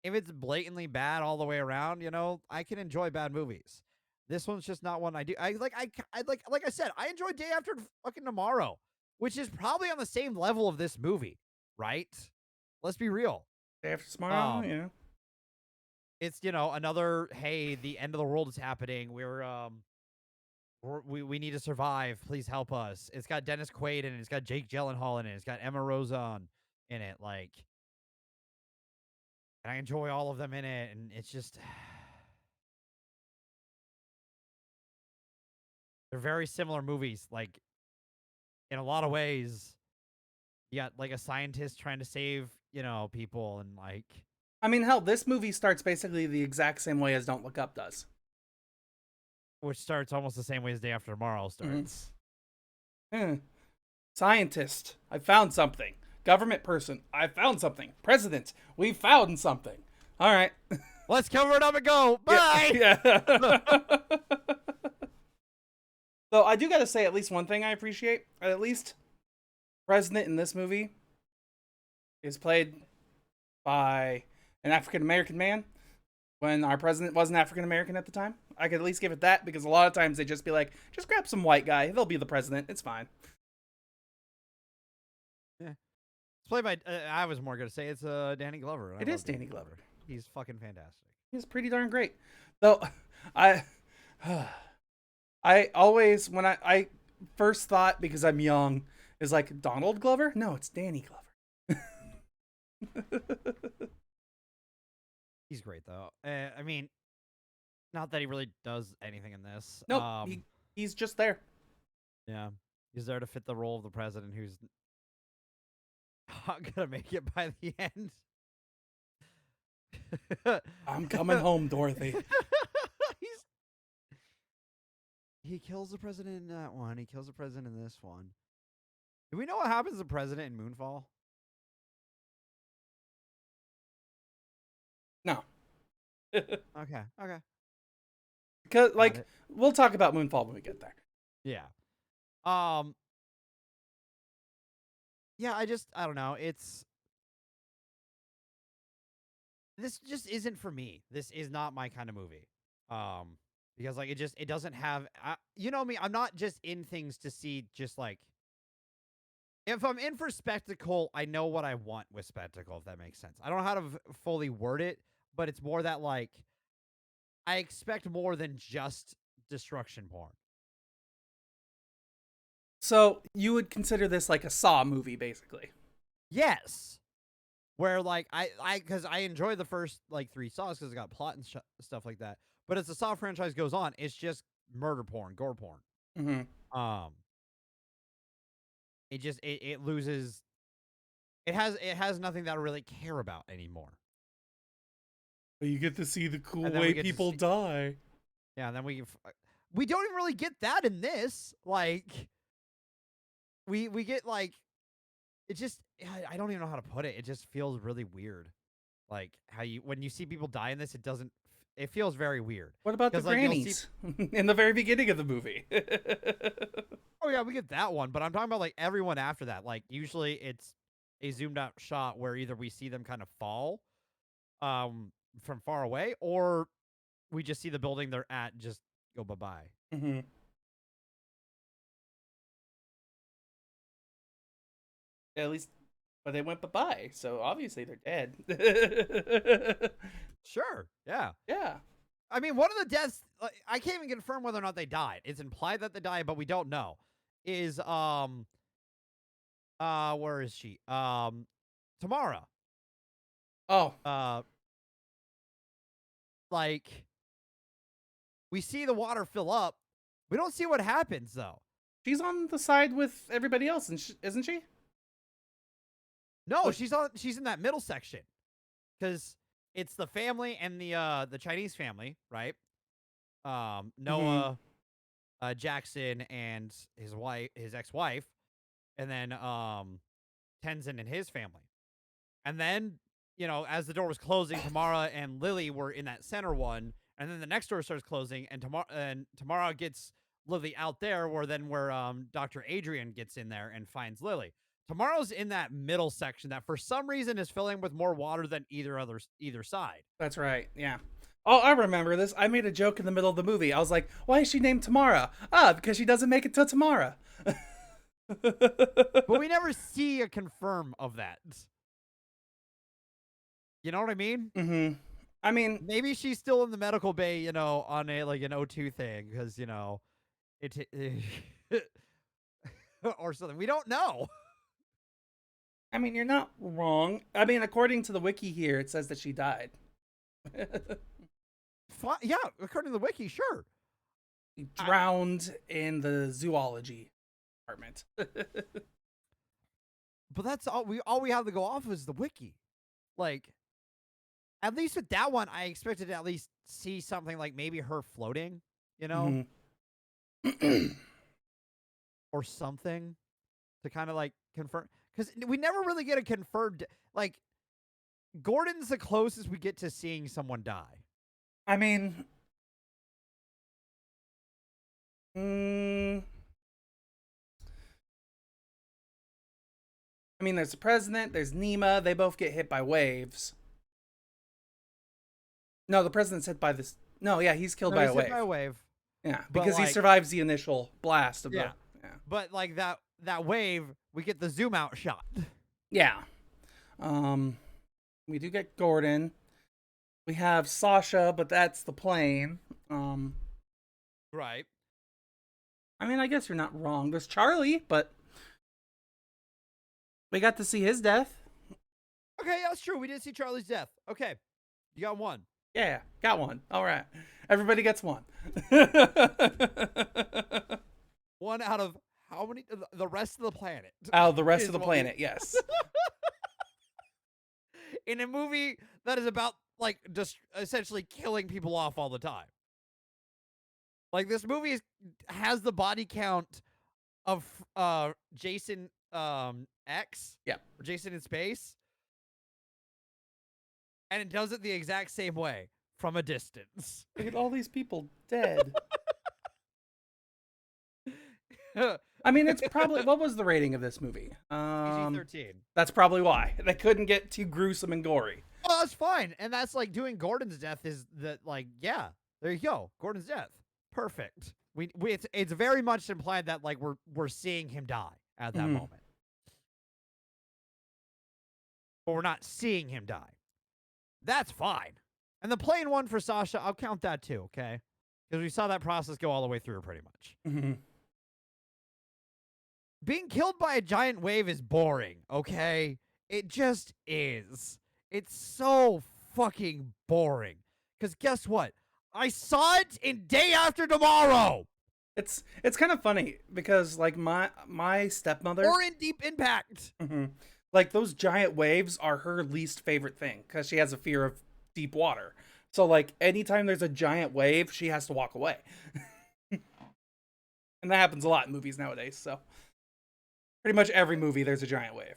If it's blatantly bad all the way around, I can enjoy bad movies. This one's just not one I do. Like I said, I enjoy Day After fucking Tomorrow, which is probably on the same level of this movie, right? Let's be real. Day After Tomorrow, yeah. It's, another, hey, the end of the world is happening. We need to survive. Please help us. It's got Dennis Quaid in it. It's got Jake Gyllenhaal in it. It's got Emma Rosen in it. Like, and I enjoy all of them in it. And it's just, they're very similar movies. Like, in a lot of ways, you got like a scientist trying to save, people, and like. I mean, hell, this movie starts basically the exact same way as Don't Look Up does. Which starts almost the same way as Day After Tomorrow starts. Scientist, I found something. Government person, I found something. President, we found something. All right. Let's cover it up and go. Bye! Yeah. So I do got to say at least one thing I appreciate. At least President in this movie is played by an African-American man when our president wasn't African-American at the time. I could at least give it that, because a lot of times they just be like, just grab some white guy. They'll be the president. It's fine. Yeah. It's played by, I was more going to say it's Danny Glover. It is Danny Glover. He's fucking fantastic. He's pretty darn great. Though, I always, when I first thought, because I'm young, is like, Donald Glover? No, it's Danny Glover. He's great, though. I mean, not that he really does anything in this. Nope, he's just there. Yeah, he's there to fit the role of the president who's not going to make it by the end. I'm coming home, Dorothy. He kills the president in that one. He kills the president in this one. Do we know what happens to the president in Moonfall? No. Okay. Because, like, we'll talk about Moonfall when we get there. Yeah. Um. Yeah. I don't know. This just isn't for me. This is not my kind of movie. Um. Because like it doesn't have. You know me. I'm not just in things to see just like. If I'm in for spectacle, I know what I want with spectacle. If that makes sense. I don't know how to fully word it, but it's more that like I expect more than just destruction porn. So you would consider this like a Saw movie, basically? Yes. Where like because I enjoy the first like 3 Saws because it got plot and stuff like that. But as the Saw franchise goes on, it's just murder porn, gore porn. Mm-hmm. Um, it loses. It has nothing that I really care about anymore. But you get to see the cool And then way we get to people see, die. yeah. And then we don't even really get that in this. Like we get like it just I don't even know how to put it. It just feels really weird. Like how when you see people die in this, it feels very weird. What about the Because like you'll see, grannies in the very beginning of the movie? oh yeah, we get that one, but I'm talking about like everyone after that. Like usually it's a zoomed out shot where either we see them kind of fall from far away, or we just see the building they're at just go bye-bye. Mm-hmm. At least, but they went bye-bye, so obviously they're dead. Sure. Yeah. Yeah. I mean, one of the deaths, I can't even confirm whether or not they died. It's implied that they died, but we don't know. Is where is she? Tamara. Oh, Like we see the water fill up. We don't see what happens though. she's on the side with everybody else, isn't she? No, Oh, she's in that middle section because it's the family and the Chinese family, right? mm-hmm. Noah, Jackson and his ex-wife, and then Tenzin and his family. And then, as the door was closing, Tamara and Lily were in that center one, and then the next door starts closing, and Tamara gets Lily out there, where Dr. Adrian gets in there and finds Lily. Tamara's in that middle section that for some reason is filling with more water than either side. That's right. Yeah. Oh, I remember this. I made a joke in the middle of the movie. I was like, "Why is she named Tamara?" Ah, because she doesn't make it till tomorrow. But we never see a confirm of that. You know what I mean? Mm-hmm. I mean, Maybe she's still in the medical bay, on a like an O2 thing, because it or something. We don't know. you're not wrong. According to the wiki here, it says that she died. Yeah, according to the wiki, sure. She drowned in the zoology department. But that's all we have to go off is the wiki. Like, at least with that one, I expected to at least see something like maybe her floating, Mm-hmm. or something to kind of like confirm. Because we never really get a confirmed, like, Gordon's the closest we get to seeing someone die. I mean, mm, there's the president, there's Nima. They both get hit by waves. No, the president's hit by this. No, yeah, he's killed No, by he's a hit wave. by a wave. Yeah, But, because he like, survives the initial blast of yeah. the. Yeah. But like that wave, we get the zoom out shot. Yeah. We do get Gordon. We have Sasha, but that's the plane. Right. I guess you're not wrong. There's Charlie, but we got to see his death. Okay, that's true. We did see Charlie's death. Okay. You got one. Yeah, got one. All right. Everybody gets one. One out of how many? The rest of the planet. Oh, the rest of the planet, yes. In a movie that is about, like, just essentially killing people off all the time. Like, this movie has the body count of Jason X. Yeah. Or Jason in Space. And it does it the exact same way, from a distance. Look at all these people dead. I mean, it's probably what was the rating of this movie? PG-13. That's probably why they couldn't get too gruesome and gory. Well, that's fine, and that's like doing Gordon's death is that like yeah, there you go, Gordon's death, perfect. We it's very much implied that like we're seeing him die at that moment, but we're not seeing him die. That's fine. And the plain one for Sasha, I'll count that too, okay? Because we saw that process go all the way through pretty much. Being killed by a giant wave is boring, okay? It just is. It's so fucking boring. Because guess what? I saw it in Day After Tomorrow. It's kind of funny because like my stepmother or in Deep Impact. Like those giant waves are her least favorite thing because she has a fear of deep water. So like anytime there's a giant wave, she has to walk away. And that happens a lot in movies nowadays. So pretty much every movie there's a giant wave.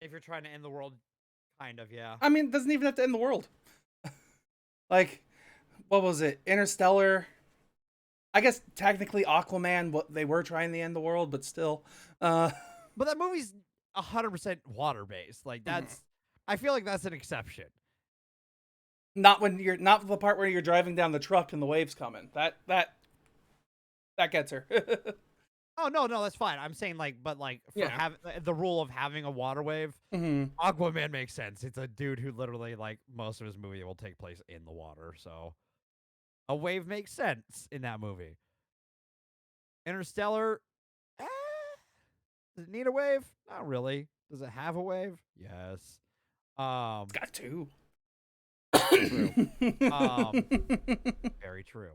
If you're trying to end the world, kind of, yeah. I mean, it doesn't even have to end the world. Like, what was it? Interstellar. I guess technically Aquaman, what they were trying to end the world, but still. But that movie's 100% water-based. Like that's, I feel like that's an exception. Not the part where you're driving down the truck and the waves coming. That gets her. Oh no, that's fine. I'm saying like, but like for the rule of having a water wave, Aquaman makes sense. It's a dude who literally like most of his movie will take place in the water, so a wave makes sense in that movie. Interstellar, does it need a wave? Not really. Does it have a wave? Yes. It's got two. True. Very true.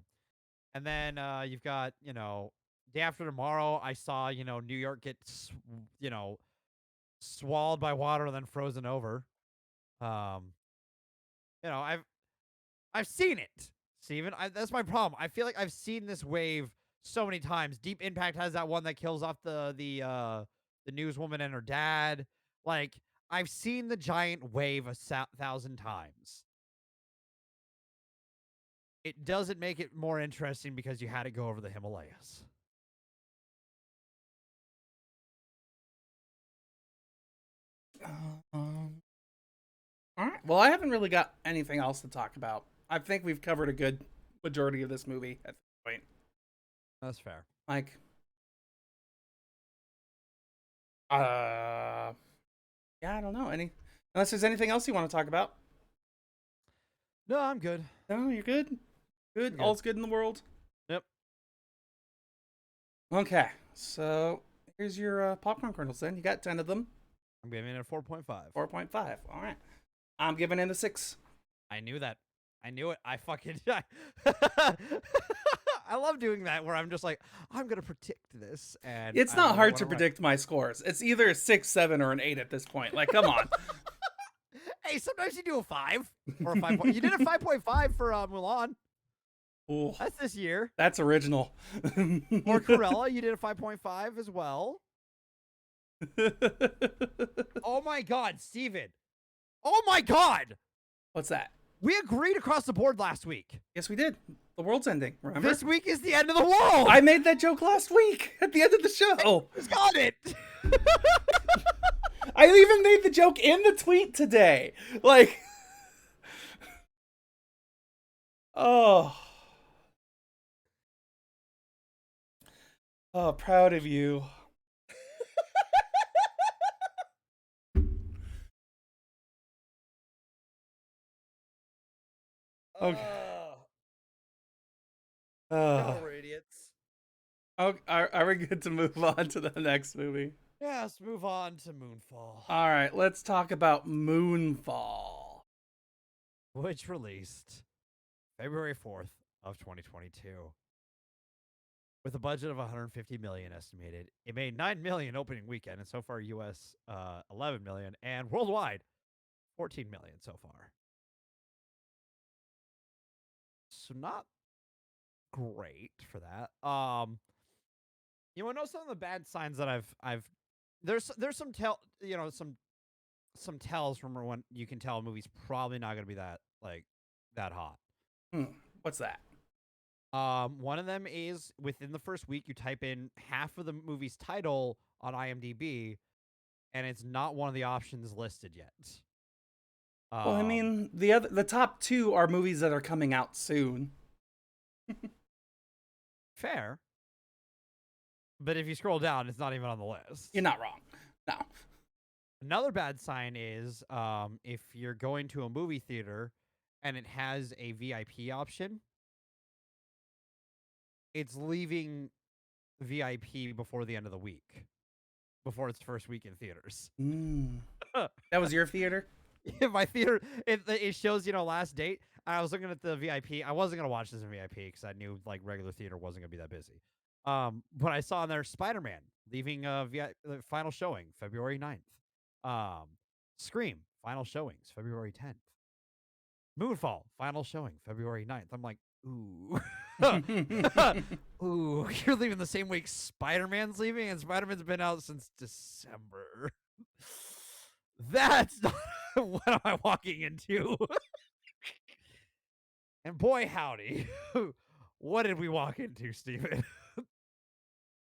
And then you've got, Day After Tomorrow, I saw, New York get, swallowed by water and then frozen over. I've seen it, Steven. That's my problem. I feel like I've seen this wave so many times. Deep Impact has that one that kills off the newswoman and her dad. Like, I've seen the giant wave 1,000 times. It doesn't make it more interesting because you had to go over the Himalayas. All right. Well, I haven't really got anything else to talk about. I think we've covered a good majority of this movie at this point. That's fair. Like, yeah, I don't know. Unless there's anything else you want to talk about. No, I'm good. No, you're good? Good? All's good in the world? Yep. Okay, so here's your popcorn kernels then. You got 10 of them. I'm giving it a 4.5. 4.5. All right. I'm giving it a 6. I knew that. I knew it. I love doing that where I'm just like, I'm going to predict this. And it's not hard to predict my scores. It's either a 6, 7, or an 8 at this point. Like, come on. Hey, sometimes you do a 5 or a 5. You did a 5.5 for Mulan. Ooh, that's this year. That's original. Or Cruella, you did a 5.5 as well. Oh my God, Steven. Oh my God. What's that? We agreed across the board last week. Yes, we did. The world's ending, remember? This week is the end of the world. I made that joke last week at the end of the show. Who's got it? I even made the joke in the tweet today. Like, oh, proud of you. Okay. We're idiots. Okay, are we good to move on to the next movie? Yeah, let's move on to Moonfall. All right, let's talk about Moonfall, which released February 4th of 2022. With a budget of $150 million estimated, it made $9 million opening weekend, and so far U.S. $11 million, and worldwide $14 million so far. So not great for that. You want to know some of the bad signs that I've there's some some tells from when you can tell a movie's probably not going to be that hot. What's that? One of them is within the first week, you type in half of the movie's title on IMDb, and it's not one of the options listed yet. Well, I mean, the top 2 are movies that are coming out soon. Fair. But if you scroll down, it's not even on the list. You're not wrong. No. Another bad sign is if you're going to a movie theater and it has a VIP option, it's leaving VIP before the end of the week, before its first week in theaters. That was your theater? Yeah, my theater, it shows, last date. I was looking at the VIP. I wasn't going to watch this in VIP because I knew like regular theater wasn't going to be that busy. But I saw on there Spider-Man leaving the final showing February 9th. Scream final showings February 10th. Moonfall final showing February 9th. I'm like, ooh. Ooh, you're leaving the same week Spider-Man's leaving, and Spider-Man's been out since December. That's not what am I walking into? And boy, howdy. What did we walk into, Steven?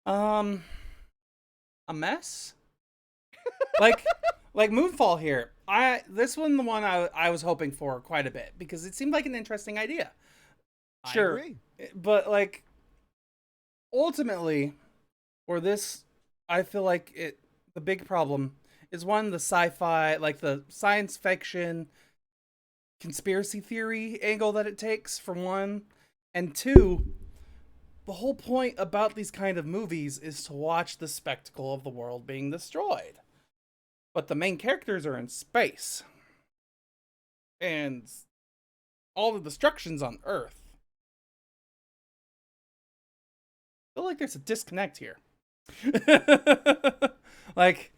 A mess? like Moonfall here. This one, the one I was hoping for quite a bit because it seemed like an interesting idea. Sure. I agree. But like ultimately for this, I feel like the big problem is one, the sci-fi, like the science fiction conspiracy theory angle that it takes from one, and two, the whole point about these kind of movies is to watch the spectacle of the world being destroyed. But the main characters are in space. And all the destruction's on Earth. I feel like there's a disconnect here. Like,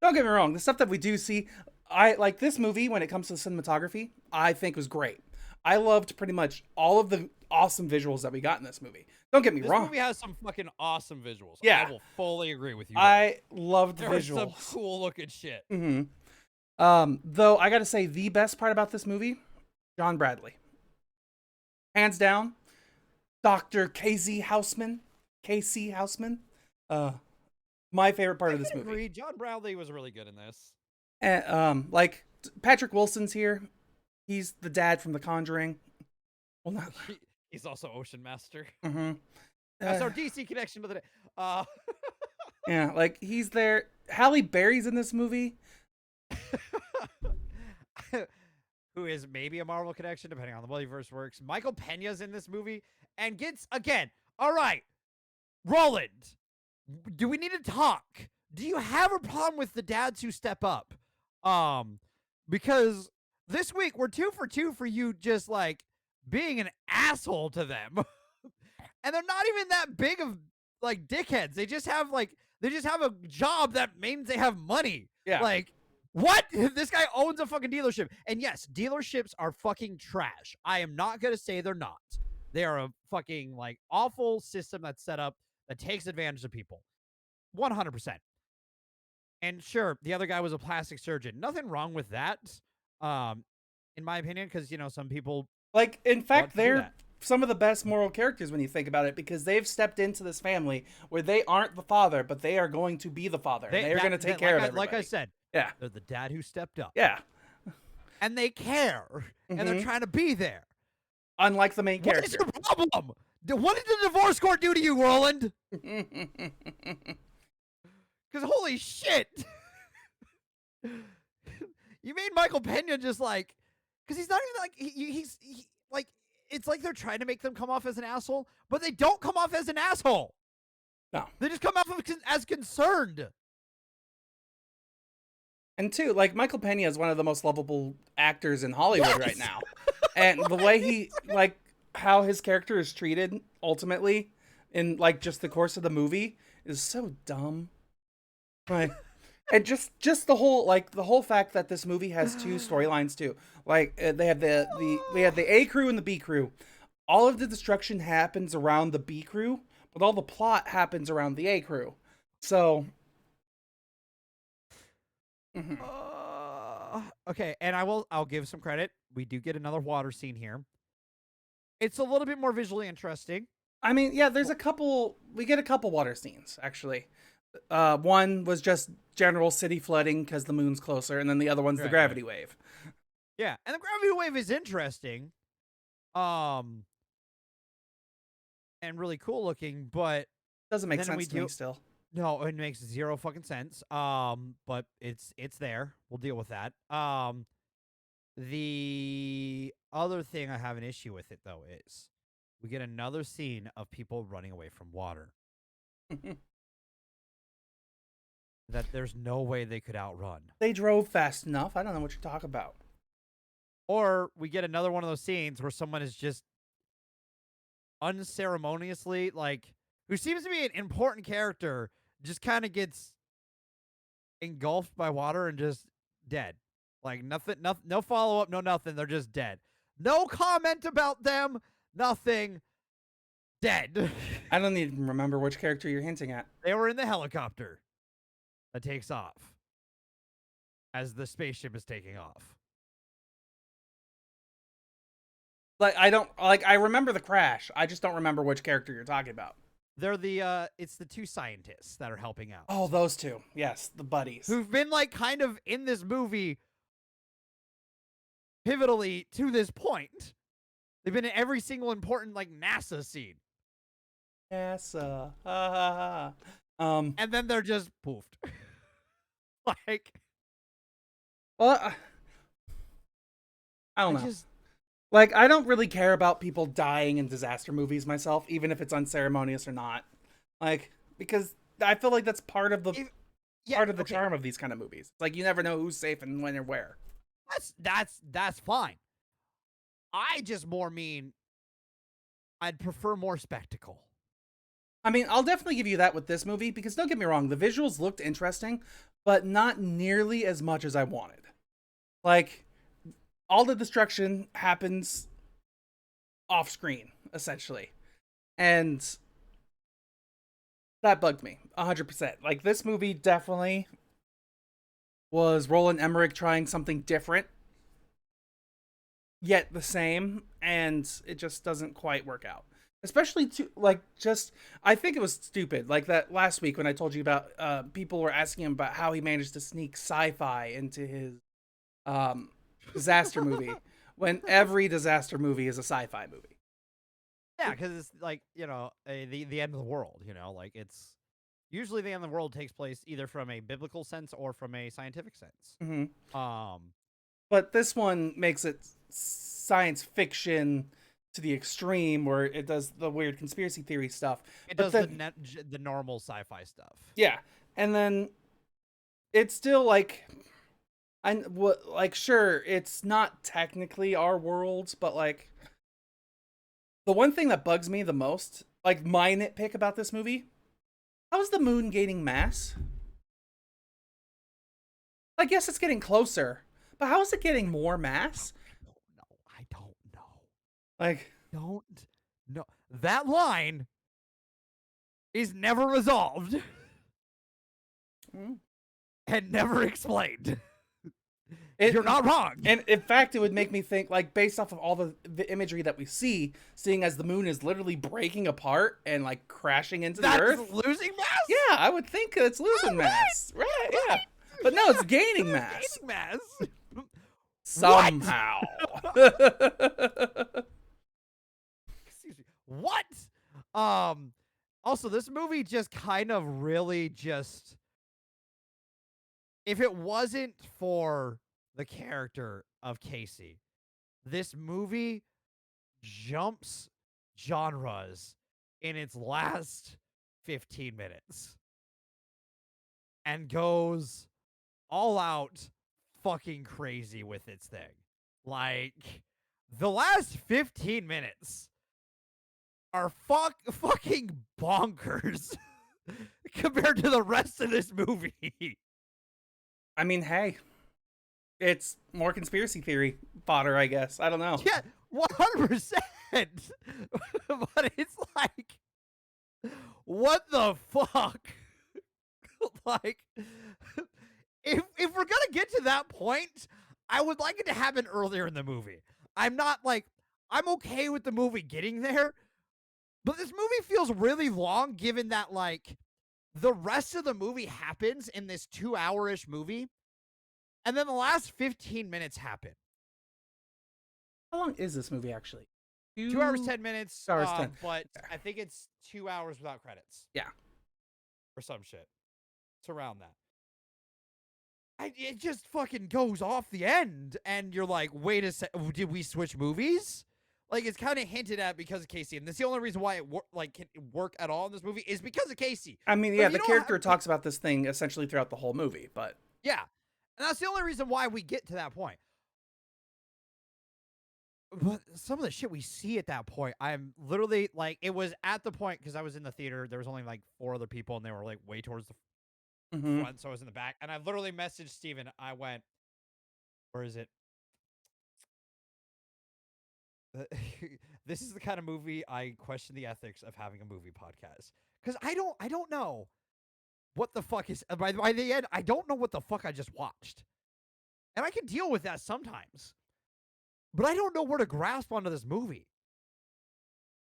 don't get me wrong, the stuff that we do see, I like this movie when it comes to cinematography, I think was great. I loved pretty much all of the awesome visuals that we got in this movie. Don't get me wrong. This movie has some fucking awesome visuals. Yeah. I will fully agree with you. I loved the there visuals. Some cool looking shit. Though I gotta say, the best part about this movie, John Bradley. Hands down, Dr. Casey Houseman. My favorite part of this movie. Agree. John Bradley was really good in this. And, like, Patrick Wilson's here. He's the dad from The Conjuring. Well, not. He's also Ocean Master. That's our DC connection to the day. Yeah, like, he's there. Halle Berry's in this movie. Who is maybe a Marvel connection, depending on the multiverse works. Michael Pena's in this movie and gets, again, all right, Roland, do we need to talk? Do you have a problem with the dads who step up? Because this week we're 2 for 2 for you just like being an asshole to them. And they're not even that big of like dickheads. They just have a job that means they have money. Yeah. Like, what? This guy owns a fucking dealership. And yes, dealerships are fucking trash. I am not going to say they're not. They are a fucking like awful system that's set up that takes advantage of people. 100%. And sure, the other guy was a plastic surgeon. Nothing wrong with that, in my opinion, because, some people... Like, in fact, they're some of the best moral characters when you think about it, because they've stepped into this family where they aren't the father, but they are going to be the father. They're going to take care of everybody. Like I said, yeah, they're the dad who stepped up. Yeah. And they care, and they're trying to be there. Unlike the main character. What is your problem? What did the divorce court do to you, Roland? Because holy shit. You made Michael Pena just like, because he's not even like, he's like, it's like they're trying to make them come off as an asshole, but they don't come off as an asshole. No. They just come off as concerned. And two, like, Michael Pena is one of the most lovable actors in Hollywood right now. And the way he, like, how his character is treated ultimately in, like, just the course of the movie is so dumb. Like, and just the whole fact that this movie has 2 storylines too. Like, they have the A crew and the B crew. All of the destruction happens around the B crew, but all the plot happens around the A crew. So, okay, and I'll give some credit. We do get another water scene here. It's a little bit more visually interesting. I mean, yeah, there's a couple. We get a couple water scenes actually. One was just general city flooding because the moon's closer, and then the other one's the gravity wave. Yeah, and the gravity wave is interesting, and really cool looking, but Doesn't make sense to me still. No, it makes zero fucking sense. But it's there. We'll deal with that. The other thing I have an issue with it though is we get another scene of people running away from water. That there's no way they could outrun. They drove fast enough. I don't know what you're talking about. Or we get another one of those scenes where someone is just unceremoniously, like, who seems to be an important character, just kind of gets engulfed by water and just dead. Like, nothing, no follow-up, no nothing. They're just dead. No comment about them, nothing. Dead. I don't even remember which character you're hinting at. They were in the helicopter that takes off as the spaceship is taking off. Like, I remember the crash. I just don't remember which character you're talking about. They're it's the two scientists that are helping out. Oh, those two. Yes, the buddies. Who've been, like, kind of in this movie pivotally to this point. They've been in every single important, like, NASA scene. NASA. And then they're just poofed. Like, well, I don't know. Like, I don't really care about people dying in disaster movies myself, even if it's unceremonious or not. Like, because I feel like that's part of the charm of these kind of movies. Like, you never know who's safe and when or where. That's fine. I just more mean I'd prefer more spectacle. I mean, I'll definitely give you that with this movie, because don't get me wrong, the visuals looked interesting, but not nearly as much as I wanted. Like, all the destruction happens off screen, essentially. And that bugged me 100%. Like, this movie definitely was Roland Emmerich trying something different, yet the same, and it just doesn't quite work out. Especially I think it was stupid. Like that last week when I told you about, people were asking him about how he managed to sneak sci-fi into his disaster movie, when every disaster movie is a sci-fi movie. Yeah, because it's like, the end of the world, like it's usually the end of the world takes place either from a biblical sense or from a scientific sense. Mm-hmm. But this one makes it science fiction to the extreme, where it does the weird conspiracy theory stuff. It does the normal sci-fi stuff. Yeah, and then it's still like, sure, it's not technically our world, but like, the one thing that bugs me the most, like my nitpick about this movie, how is the moon gaining mass? I guess it's getting closer, but how is it getting more mass? I don't know. Like, don't know. That line is never resolved and never explained. You're not wrong. And in fact, it would make me think, like, based off of all the imagery that we see, seeing as the moon is literally breaking apart and like crashing into the earth. Losing mass? Yeah, I would think it's losing mass. Right, yeah. But no, it's gaining mass. Gaining mass. Somehow. Excuse me. What? Also, this movie just kind of really just, if it wasn't for the character of Casey, this movie jumps genres in its last 15 minutes and goes all out fucking crazy with its thing. Like, the last 15 minutes are fucking bonkers compared to the rest of this movie. I mean, hey, it's more conspiracy theory fodder, I guess. I don't know. Yeah, 100%. But it's like, what the fuck? Like, if we're gonna get to that point, I would like it to happen earlier in the movie. I'm not like, I'm okay with the movie getting there, but this movie feels really long given that, like, the rest of the movie happens in this 2-hour-ish movie, and then the last 15 minutes happen. How long is this movie actually? 2 hours, 10 minutes, 2 hours 10. but Okay. I think it's 2 hours without credits. Yeah. Or some shit. It's around that. It just fucking goes off the end, and you're like, wait a sec, did we switch movies? Like, it's kind of hinted at because of Casey, and that's the only reason why it can work at all in this movie is because of Casey. I mean, yeah, the character talks about this thing essentially throughout the whole movie, but yeah, and that's the only reason why we get to that point. But some of the shit we see at that point, I'm literally like, it was at the point because I was in the theater. There was only like 4 other people, and they were like way towards the front, so I was in the back, and I literally messaged Steven. I went, where is it? This is the kind of movie I question the ethics of having a movie podcast, because I don't know what the fuck is by the end. I don't know what the fuck I just watched, and I can deal with that sometimes, but I don't know where to grasp onto this movie.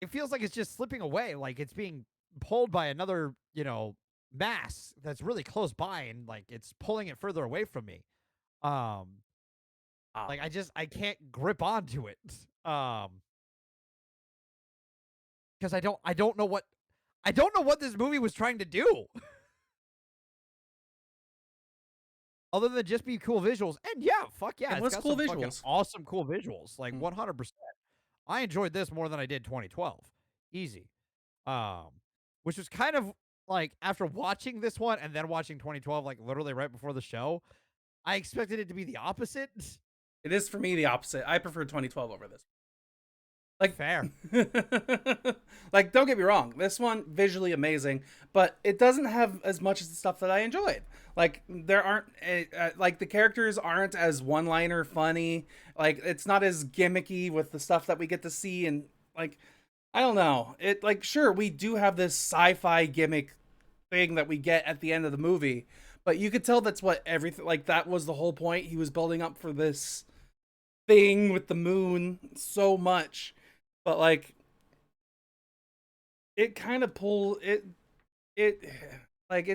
It feels like it's just slipping away, like it's being pulled by another, mass that's really close by, and like it's pulling it further away from me. Like I can't grip onto it. Because I don't know what this movie was trying to do. Other than just be cool visuals. And yeah, fuck yeah, it was cool visuals. Awesome cool visuals. Like 100%. I enjoyed this more than I did 2012. Easy. Which was kind of like, after watching this one and then watching 2012, like literally right before the show, I expected it to be the opposite. It is for me the opposite. I prefer 2012 over this. Like, fair. Like, don't get me wrong, this one visually amazing, but it doesn't have as much as the stuff that I enjoyed. Like, there aren't like the characters aren't as one-liner funny. Like, it's not as gimmicky with the stuff that we get to see, and like, I don't know. It, like, sure, we do have this sci-fi gimmick thing that we get at the end of the movie, but you could tell that's what everything, like, that was the whole point. He was building up for this thing with the moon so much, but like, it kind of it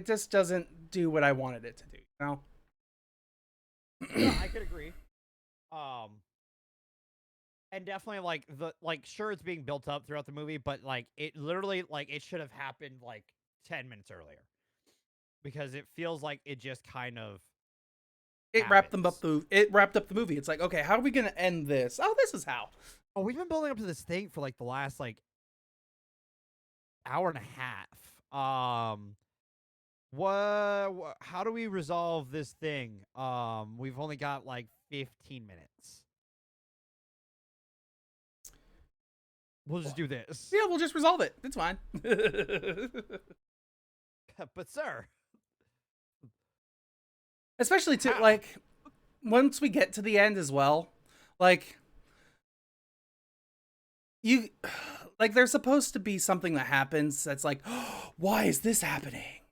just doesn't do what I wanted it to do, you know? Yeah, I could agree. And definitely sure, it's being built up throughout the movie, but like it literally, like, it should have happened like 10 minutes earlier, because it feels like it just kind of wrapped up the movie. It's like, okay, how are we gonna end this? Oh, this is how. Oh, we've been building up to this thing for like the last like hour and a half. How do we resolve this thing? We've only got like 15 minutes. We'll just do this. Yeah, we'll just resolve it. It's fine. But sir, especially to like, once we get to the end as well, like, you, like, there's supposed to be something that happens that's like, oh, why is this happening?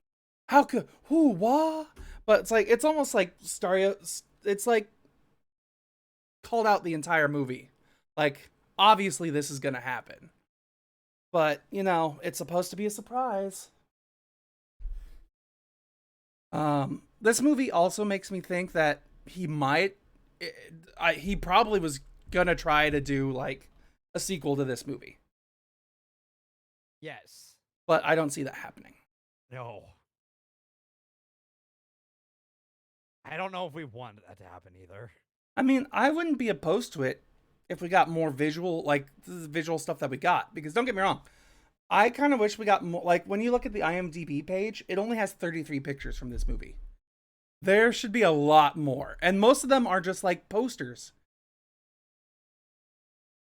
How could, who, what? But it's like, it's almost like it's like called out the entire movie. Like, obviously this is gonna happen, but it's supposed to be a surprise. This movie also makes me think that he probably was gonna try to do like a sequel to this movie. Yes. But I don't see that happening. No. I don't know if we want that to happen either. I mean, I wouldn't be opposed to it if we got more visual, like the visual stuff that we got, because don't get me wrong, I kind of wish we got more. Like, when you look at the IMDb page, it only has 33 pictures from this movie. There should be a lot more, and most of them are just like posters.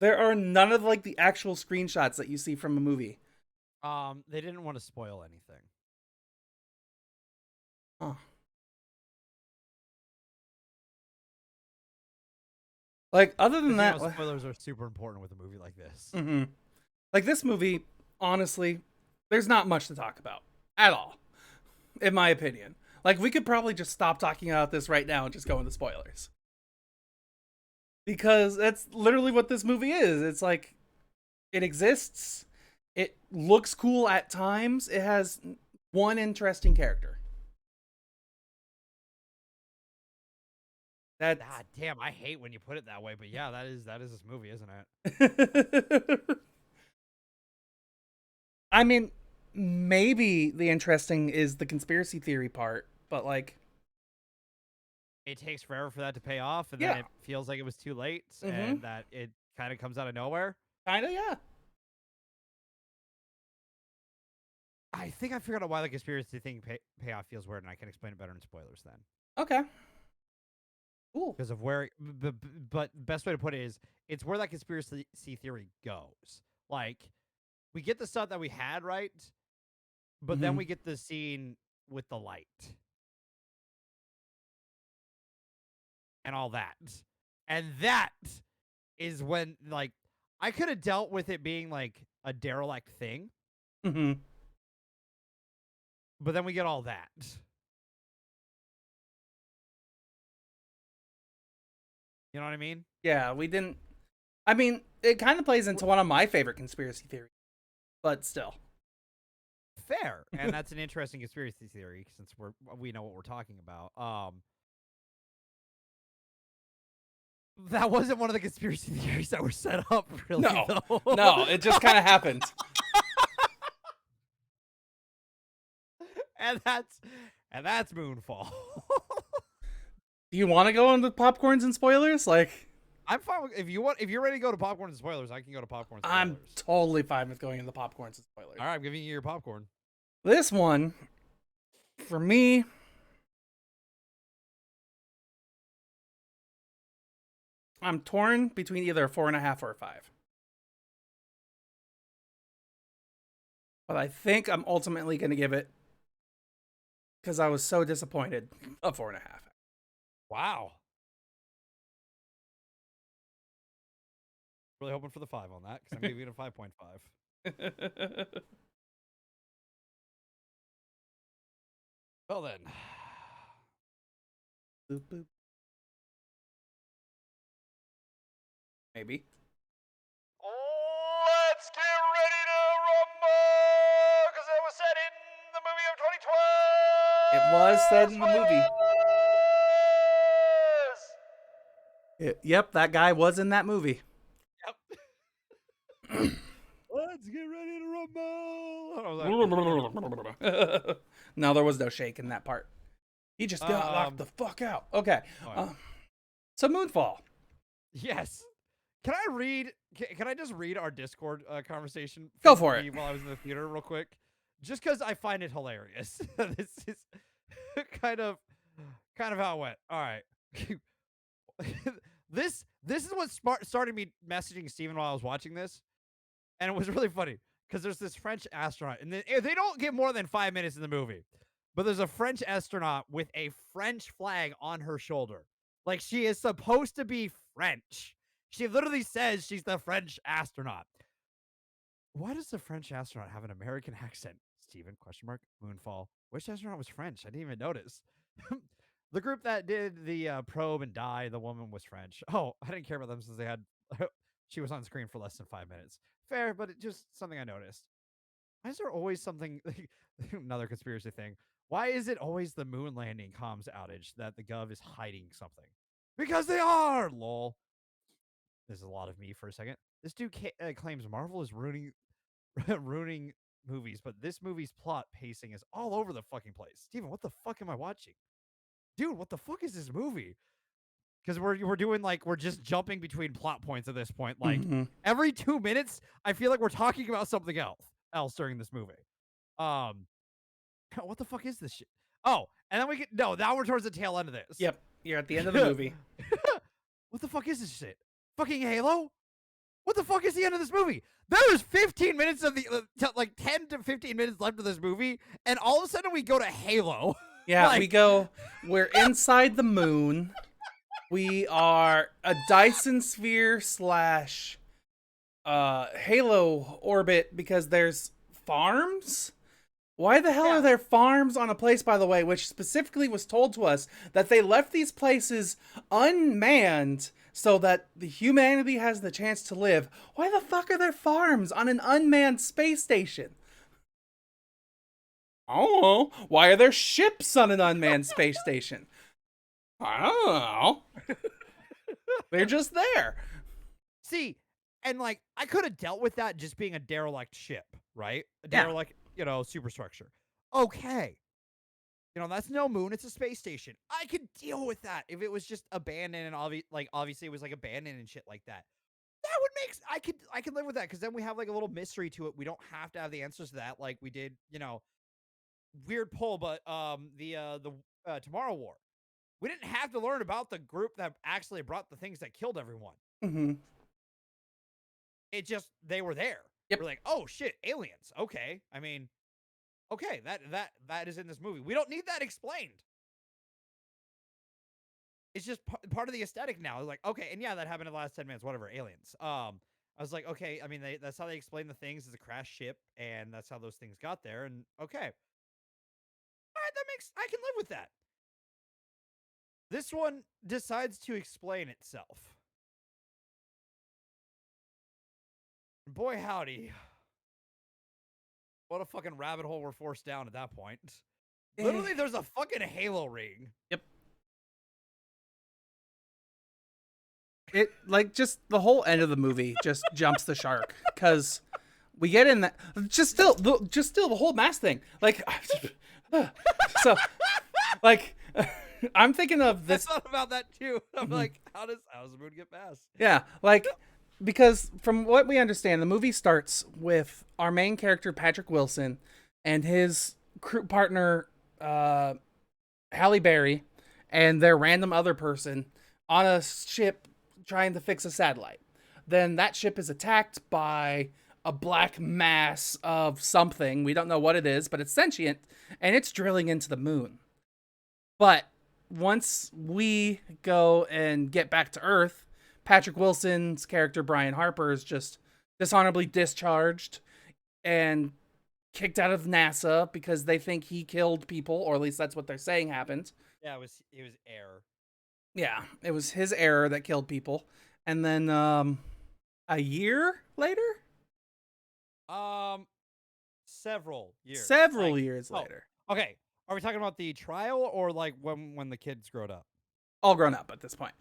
There are none of like the actual screenshots that you see from a movie. They didn't want to spoil anything. Huh. Like, other than that, spoilers are super important with a movie like this. Mm-hmm. Like, this movie, honestly, there's not much to talk about at all, in my opinion. Like, we could probably just stop talking about this right now and just go into spoilers. because that's literally what this movie is. It's like it exists. It looks cool at times. It has one interesting character. That God damn, I hate when you put it that way, but yeah, that is this movie, isn't it? I mean, maybe the interesting is the conspiracy theory part, but like it takes forever for that to pay off, and then it feels like it was too late, and that it kind of comes out of nowhere. Kind of, yeah. I think I figured out why the conspiracy thing payoff feels weird, and I can explain it better in spoilers then. Okay. Cool. Because of where, but best way to put it is, it's where that conspiracy theory goes. Like, we get the stuff that we had, right? But then we get the scene with the light. And all that. And that is when, like, I could have dealt with it being, like, a derelict thing. Mm-hmm. But then we get all that. You know what I mean? Yeah, we didn't... I mean, it kind of plays into one of my favorite conspiracy theories. But still. Fair. And that's an interesting conspiracy theory, since we know what we're talking about. That wasn't one of the conspiracy theories that were set up, really. No, no, it just kind of happened. and that's Moonfall. Do you want to go into popcorns and spoilers? Like, I'm fine with, if you're ready to go to popcorn and spoilers, I can go to popcorn and spoilers. I'm totally fine with going into popcorns and spoilers. All right, I'm giving you your popcorn. This one, for me, I'm torn between either a 4.5 or a 5. But I think I'm ultimately going to give it, because I was so disappointed, a 4.5. Wow. Really hoping for the 5 on that, because I'm giving it a 5.5. Well then. Boop, boop. Maybe. Let's get ready to rumble, because it was said in the movie of 2012. It was said in the movie. Yep, that guy was in that movie. Yep. Let's get ready to rumble. No, there was no shake in that part. He just got locked the fuck out. Okay. So Moonfall. Yes. Can I just read our Discord conversation? Go for it. While I was in the theater real quick. Just because I find it hilarious. This is kind of how it went. All right. This is what started me messaging Steven while I was watching this. And it was really funny because there's this French astronaut, and they don't get more than 5 minutes in the movie. But there's a French astronaut with a French flag on her shoulder. Like, she is supposed to be French. She literally says she's the French astronaut. Why does the French astronaut have an American accent? Steven, ? Moonfall. Which astronaut was French? I didn't even notice. The group that did the probe and die, the woman was French. Oh, I didn't care about them since they had... she was on screen for less than 5 minutes. Fair, but it's just something I noticed. Why is there always something... another conspiracy thing. Why is it always the moon landing comms outage that the Gov is hiding something? Because they are, lol. This is a lot of me for a second. This dude claims Marvel is ruining movies, but this movie's plot pacing is all over the fucking place. Steven, what the fuck am I watching? Dude, what the fuck is this movie? Because we're doing, like, we're just jumping between plot points at this point. Like, every 2 minutes, I feel like we're talking about something else during this movie. What the fuck is this shit? Oh, and then now we're towards the tail end of this. Yep, you're at the end of the movie. What the fuck is this shit? Fucking Halo? What the fuck is the end of this movie? There's 15 minutes of 10 to 15 minutes left of this movie, and all of a sudden we go to Halo. Yeah, we're inside the moon. We are a Dyson sphere / Halo orbit because there's farms Why the hell are there farms on a place, by the way, which specifically was told to us that they left these places unmanned so that the humanity has the chance to live? Why the fuck are there farms on an unmanned space station? Oh, why are there ships on an unmanned space station? I don't know. They're just there. See, and like I could have dealt with that just being a derelict ship, right? A derelict, superstructure. Okay. That's no moon, it's a space station. I could deal with that if it was just abandoned and obviously it was like abandoned and shit like that. That would make I could live with that, because then we have like a little mystery to it. We don't have to have the answers to that like we did, weird poll, but the Tomorrow War. We didn't have to learn about the group that actually brought the things that killed everyone. Mm-hmm. It just, they were there. Yep. We're like, oh shit, aliens. Okay. I mean, okay, that is in this movie. We don't need that explained. It's just part of the aesthetic now. Like, okay, and yeah, that happened in the last 10 minutes, whatever, aliens. I was like, okay, I mean, that's how they explain the things, is a crashed ship, and that's how those things got there, and okay. All right, I can live with that. This one decides to explain itself. Boy, howdy. What a fucking rabbit hole we're forced down at that point. Literally, there's a fucking Halo ring. Yep. It, like, just the whole end of the movie just jumps the shark, because we get in that, just still the whole mask thing. Like, so, like, I'm thinking of this. I thought about that too. I'm like, how does the moon get past? Yeah, like, because from what we understand, the movie starts with our main character, Patrick Wilson, and his crew partner, Halle Berry, and their random other person on a ship trying to fix a satellite. Then that ship is attacked by a black mass of something. We don't know what it is, but it's sentient, and it's drilling into the moon. But once we go and get back to Earth, Patrick Wilson's character, Brian Harper, is just dishonorably discharged and kicked out of NASA because they think he killed people, or at least that's what they're saying happened. Yeah, it was error. Yeah, it was his error that killed people. And then a year later? Several years. Several years later. Okay. Are we talking about the trial, or like when the kids growed up? All grown up at this point.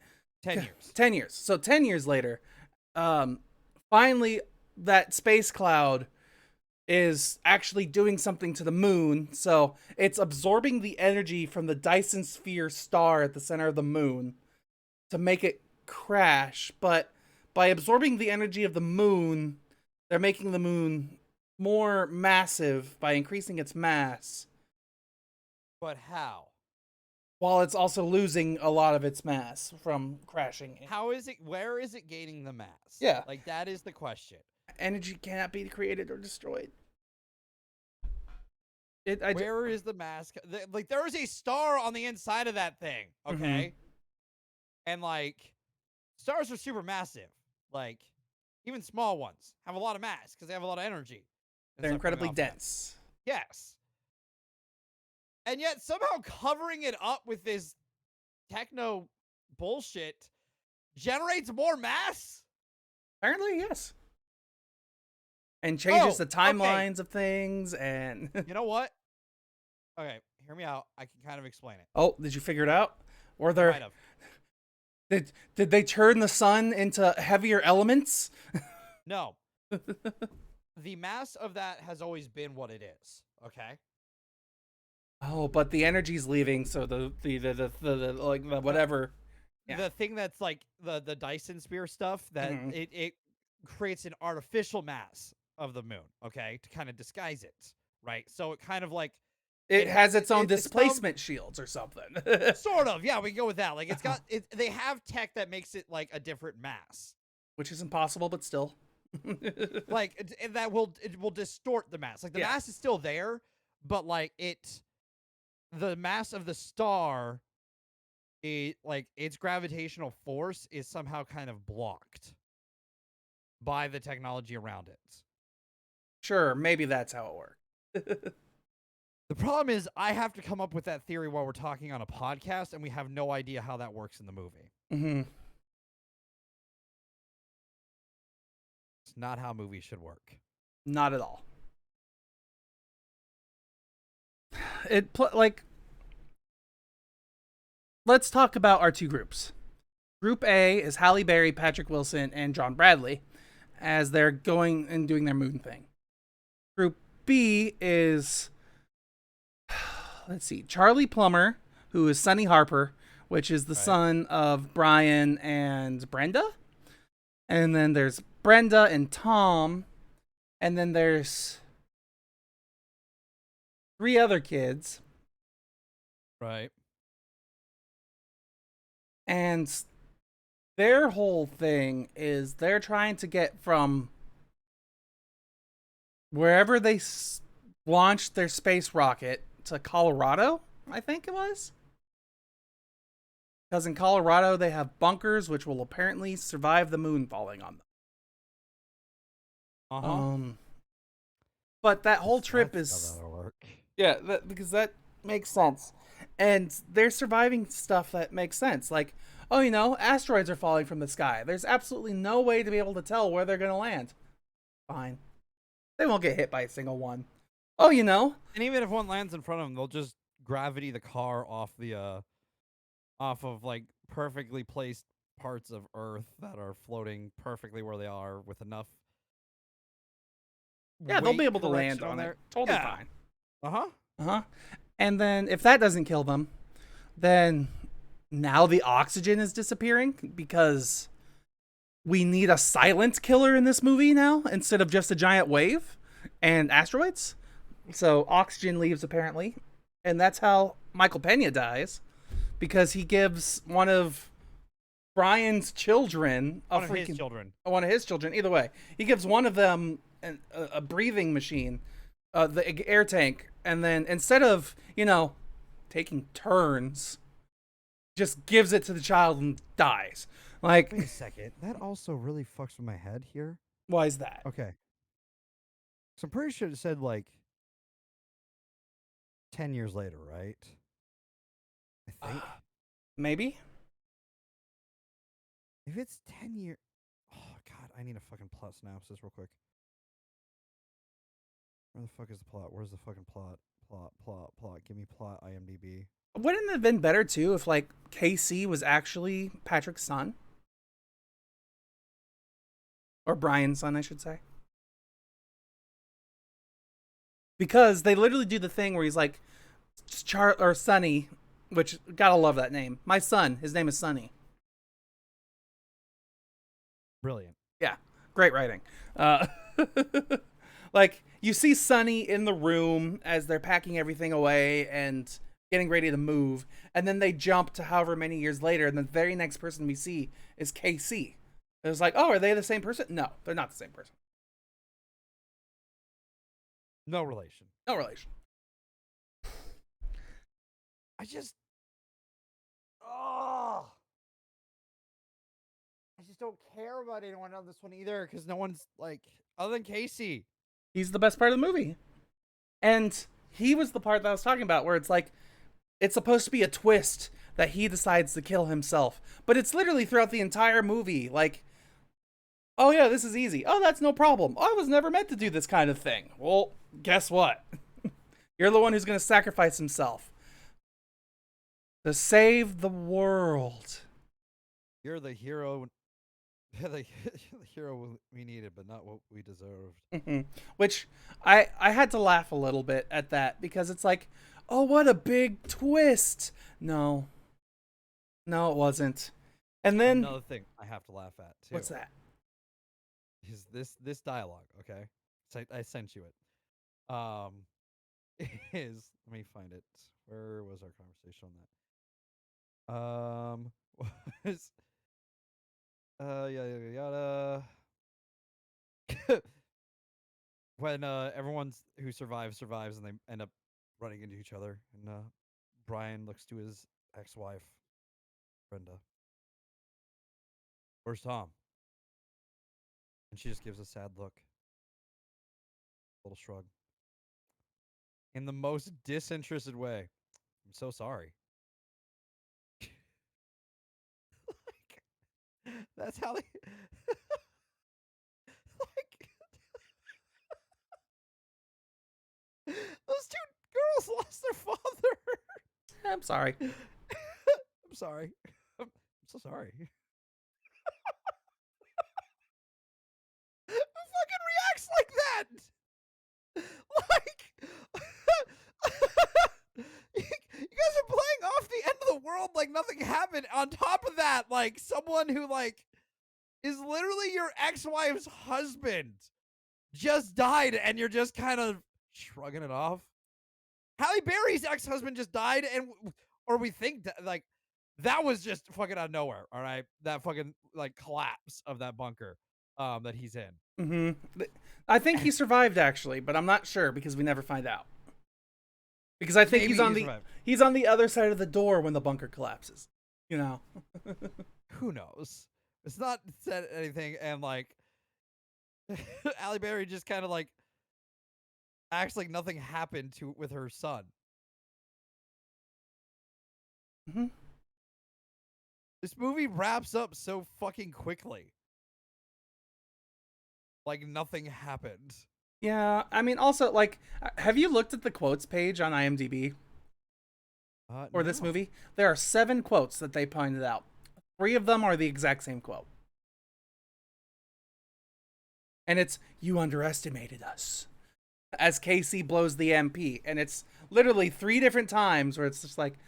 10 years. 10 years. So 10 years later, finally that space cloud is actually doing something to the moon. So it's absorbing the energy from the Dyson Sphere star at the center of the moon to make it crash. But by absorbing the energy of the moon, they're making the moon more massive by increasing its mass. But how? While it's also losing a lot of its mass from crashing. How is it? Where is it gaining the mass? Yeah. Like, that is the question. Energy cannot be created or destroyed. Where is the mass? Like, there is a star on the inside of that thing, okay? Mm-hmm. And, like, stars are super massive. Like, even small ones have a lot of mass because they have a lot of energy. They're incredibly dense. Yes. And yet, somehow covering it up with this techno bullshit generates more mass? Apparently, yes. And changes the timelines of things, and... You know what? Okay, hear me out. I can kind of explain it. Oh, did you figure it out? Or there... Kind of. Did they turn the sun into heavier elements? No. The mass of that has always been what it is, okay? Oh, but the energy's leaving, so the like the whatever. Yeah. The thing that's like the Dyson Sphere stuff, that it creates an artificial mass of the moon, okay, to kind of disguise it, right? So it kind of like it has its own displacement shields or something. Sort of, yeah, we can go with that. Like, it's got they have tech that makes it like a different mass, which is impossible, but still. Like, it will distort the mass. Like, the mass is still there, but like the mass of the star, its gravitational force is somehow kind of blocked by the technology around it. Sure, maybe that's how it works. The problem is I have to come up with that theory while we're talking on a podcast, and we have no idea how that works in the movie. Mm-hmm. It's not how movies should work. Not at all. Let's talk about our two groups. Group A is Halle Berry, Patrick Wilson, and John Bradley as they're going and doing their moon thing. Group B is, let's see, Charlie Plummer, who is Sonny Harper, which is the son of Brian and Brenda. And then there's Brenda and Tom. And then there's 3 other kids. Right. And their whole thing is they're trying to get from wherever they launched their space rocket to Colorado, I think it was. Because in Colorado, they have bunkers which will apparently survive the moon falling on them. But that whole trip is... That'll work. Yeah, because that makes sense. And they're surviving stuff that makes sense. Like, oh, asteroids are falling from the sky. There's absolutely no way to be able to tell where they're going to land. Fine. They won't get hit by a single one. Oh, And even if one lands in front of them, they'll just gravity the car off of like perfectly placed parts of Earth that are floating perfectly where they are with enough. Yeah, they'll be able to land on it. Totally fine. Uh-huh. And then if that doesn't kill them, then now the oxygen is disappearing because we need a silent killer in this movie now instead of just a giant wave and asteroids. So oxygen leaves apparently. And that's how Michael Pena dies because he gives one of Brian's children one of his children. Either way, he gives one of them a breathing machine, the air tank, and then instead of taking turns, just gives it to the child and dies. Like, wait a second, that also really fucks with my head here. Why is that? Okay, so I'm pretty sure it said like 10 years later, right? I think maybe. If it's 10 years, oh god, I need a fucking plot synopsis real quick. Where the fuck is the plot? Where's the fucking plot? Plot. Give me plot, IMDb. Wouldn't it have been better too if like KC was actually Patrick's son? Or Brian's son, I should say. Because they literally do the thing where he's like, or Sonny, which, gotta love that name. My son, his name is Sonny. Brilliant. Yeah, great writing. Like, you see Sonny in the room as they're packing everything away and getting ready to move, and then they jump to however many years later, and the very next person we see is KC. It was like, oh, are they the same person? No, they're not the same person. No relation. No relation. I just don't care about anyone on this one either, because no one's like, other than Casey. He's the best part of the movie. And he was the part that I was talking about, where it's like, it's supposed to be a twist that he decides to kill himself. But it's literally throughout the entire movie, like, oh yeah, this is easy. Oh, that's no problem. I was never meant to do this kind of thing. Well, guess what? You're the one who's going to sacrifice himself to save the world. You're the hero. The hero we needed, but not what we deserved. Mm-hmm. Which I had to laugh a little bit at that because it's like, oh, what a big twist. No, it wasn't. And then another thing I have to laugh at too. What's that? Is this dialogue? Okay, so I sent you it. Is let me find it. Where was our conversation on that? Was yada. When everyone's who survives, and they end up running into each other, and Brian looks to his ex-wife, Brenda. Where's Tom? And she just gives a sad look, a little shrug. in the most disinterested way. I'm so sorry. Like, that's how they like those two girls lost their father. I'm sorry. I'm sorry. I'm so sorry. Who fucking reacts like that? Like, you guys are playing off the end of the world like nothing happened. On top of that, like someone who like is literally your ex-wife's husband just died, and you're just kind of shrugging it off. Halle Berry's ex-husband just died, and or we think that like that was just fucking out of nowhere. All right, that fucking like collapse of that bunker that he's in. Mm-hmm. I think he survived actually, but I'm not sure because we never find out. Because I think Maybe he's on the other side of the door when the bunker collapses. You know. Who knows? It's not said anything, and like Halle Berry just kind of like acts like nothing happened with her son. Mm-hmm. This movie wraps up so fucking quickly. Like nothing happened. Yeah, I mean, also, like, have you looked at the quotes page on IMDb for this movie? There are 7 quotes that they pointed out. 3 of them are the exact same quote. And it's, "You underestimated us," as Casey blows the MP. And it's literally 3 different times where it's just like,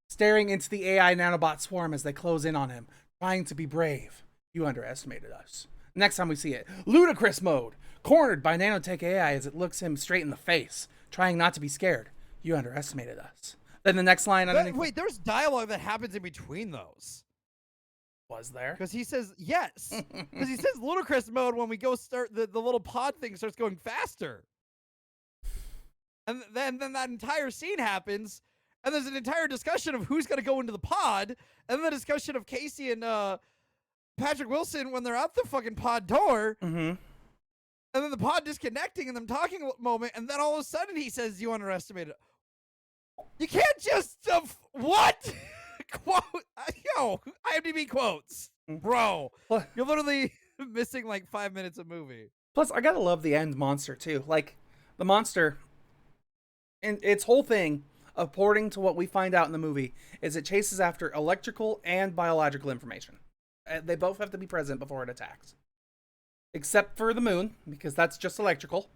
staring into the AI nanobot swarm as they close in on him, trying to be brave. "You underestimated us." Next time we see it, "Ludicrous mode, cornered by nanotech AI as it looks him straight in the face, trying not to be scared. "You underestimated us." Then the next line underneath. Wait, there's dialogue that happens in between those. Was there? Because he says yes. Because he says ludicrous mode when we go start the little pod thing starts going faster. And then that entire scene happens, and there's an entire discussion of who's gonna go into the pod, and then the discussion of Casey and Patrick Wilson when they're out the fucking pod door. Mm-hmm. And then the pod disconnecting and them talking a moment, and then all of a sudden he says, "You underestimated." You can't just what? Quote, yo, IMDb quotes, bro. You're literally missing like 5 minutes of movie. Plus, I gotta love the end monster too. Like, the monster, and its whole thing, according to what we find out in the movie, is it chases after electrical and biological information. They both have to be present before it attacks. Except for the moon, because that's just electrical.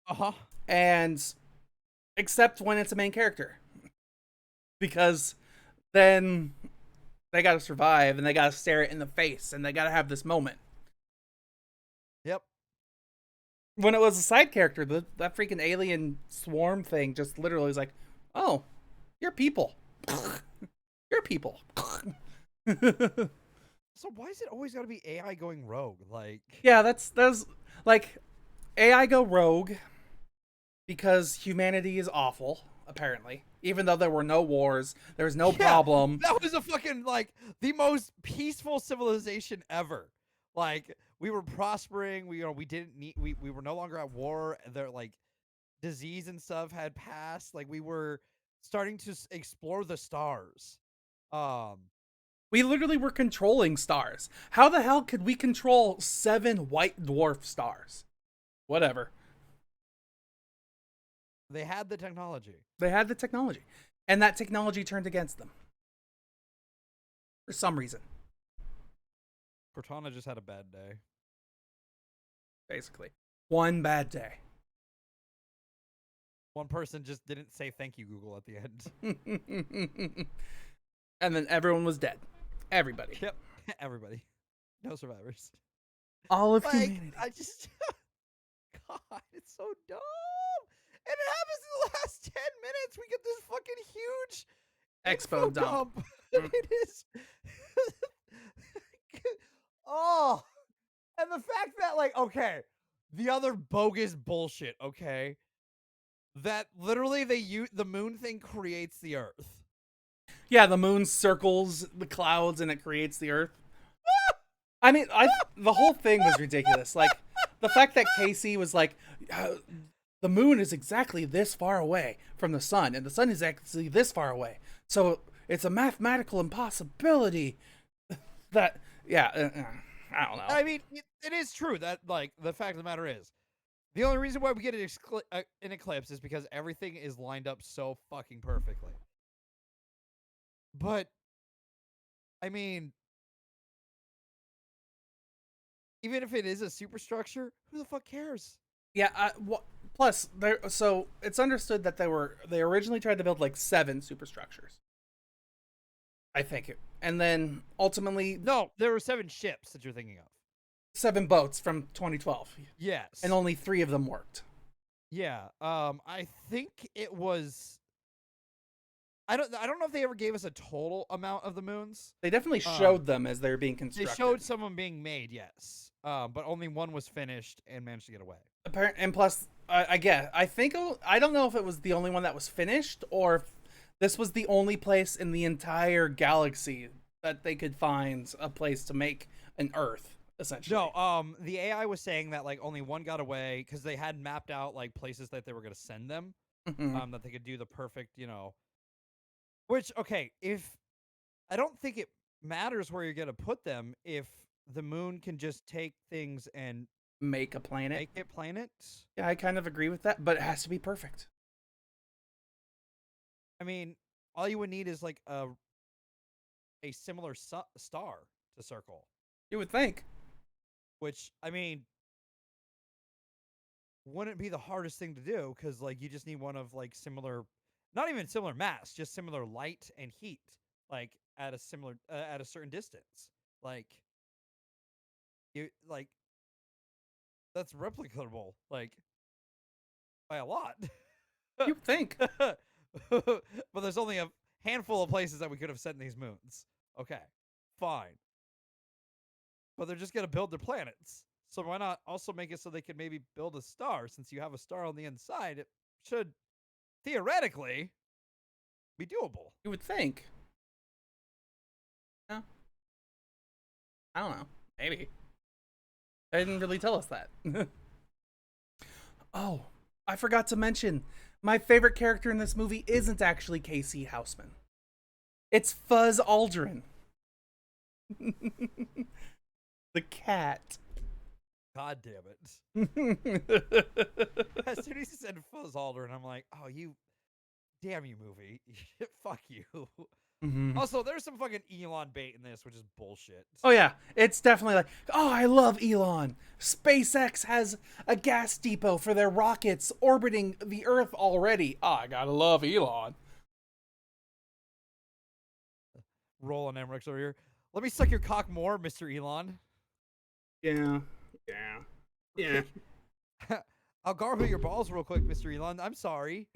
Uh-huh. And except when it's a main character. Because then they gotta survive, and they gotta stare it in the face, and they gotta have this moment. Yep. When it was a side character, that freaking alien swarm thing just literally was like, "Oh, you're people. You're people." So why is it always got to be AI going rogue? Like, yeah, that's like AI go rogue because humanity is awful, apparently. Even though there were no wars, there was no problem. That was a fucking like the most peaceful civilization ever. Like, we were prospering. We didn't need. We were no longer at war. There like disease and stuff had passed. Like, we were starting to explore the stars. We literally were controlling stars. How the hell could we control 7 white dwarf stars? Whatever. They had the technology. They had the technology. And that technology turned against them. For some reason. Cortana just had a bad day. Basically. One bad day. One person just didn't say thank you, Google, at the end. And then everyone was dead. Everybody. Yep. Everybody. No survivors. All of like, humanity. I just... God, it's so dumb. And it happens in the last 10 minutes. We get this fucking huge expo dump. It is. Oh. And the fact that, like, okay, the other bogus bullshit, okay, that literally the moon thing creates the Earth. Yeah, the moon circles the clouds and it creates the Earth. I mean, the whole thing was ridiculous. Like, the fact that Casey was like, the moon is exactly this far away from the sun, and the sun is actually this far away. So it's a mathematical impossibility that, I don't know. I mean, it is true that, like, the fact of the matter is, the only reason why we get an eclipse is because everything is lined up so fucking perfectly. But, I mean, even if it is a superstructure, who the fuck cares? Yeah, plus, so it's understood that they originally tried to build like 7 superstructures. I think. And then ultimately... No, there were 7 ships that you're thinking of. 7 boats from 2012. Yes. And only 3 of them worked. Yeah. I think it was... I don't know if they ever gave us a total amount of the moons. They definitely showed them as they were being constructed. They showed some of them being made, yes. But only one was finished and managed to get away. And plus, I don't know if it was the only one that was finished, or if this was the only place in the entire galaxy that they could find a place to make an Earth, essentially. No, the AI was saying that, like, only one got away because they had mapped out, like, places that they were going to send them, that they could do the perfect, which, okay, I don't think it matters where you're going to put them if the moon can just take things and make a planet. Make it planets. Yeah, I kind of agree with that, but it has to be perfect. I mean, all you would need is like a similar star to circle. You would think. Which, I mean, wouldn't be the hardest thing to do, because, like, you just need one of, like, similar, not even similar mass, just similar light and heat, like, at a certain distance. Like, that's replicable, like, by a lot. You'd think. But there's only a handful of places that we could have sent these moons. Okay, fine. But they're just going to build their planets. So why not also make it so they can maybe build a star? Since you have a star on the inside, it should theoretically be doable. You would think. Yeah. I don't know. Maybe. They didn't really tell us that. Oh, I forgot to mention, my favorite character in this movie isn't actually Casey Houseman. It's Fuzz Aldrin. The cat. God damn it. As soon as he said Fuzz Aldrin, I'm like, oh, damn you, movie. Fuck you. Mm-hmm. Also, there's some fucking Elon bait in this, which is bullshit. Oh yeah, it's definitely like, oh, I love Elon. SpaceX has a gas depot for their rockets orbiting the Earth already. Oh, I gotta love Elon. Roland Emmerich's over here. Let me suck your cock more, Mr. Elon. Yeah. I'll gargle your balls real quick, Mr. Elon. I'm sorry.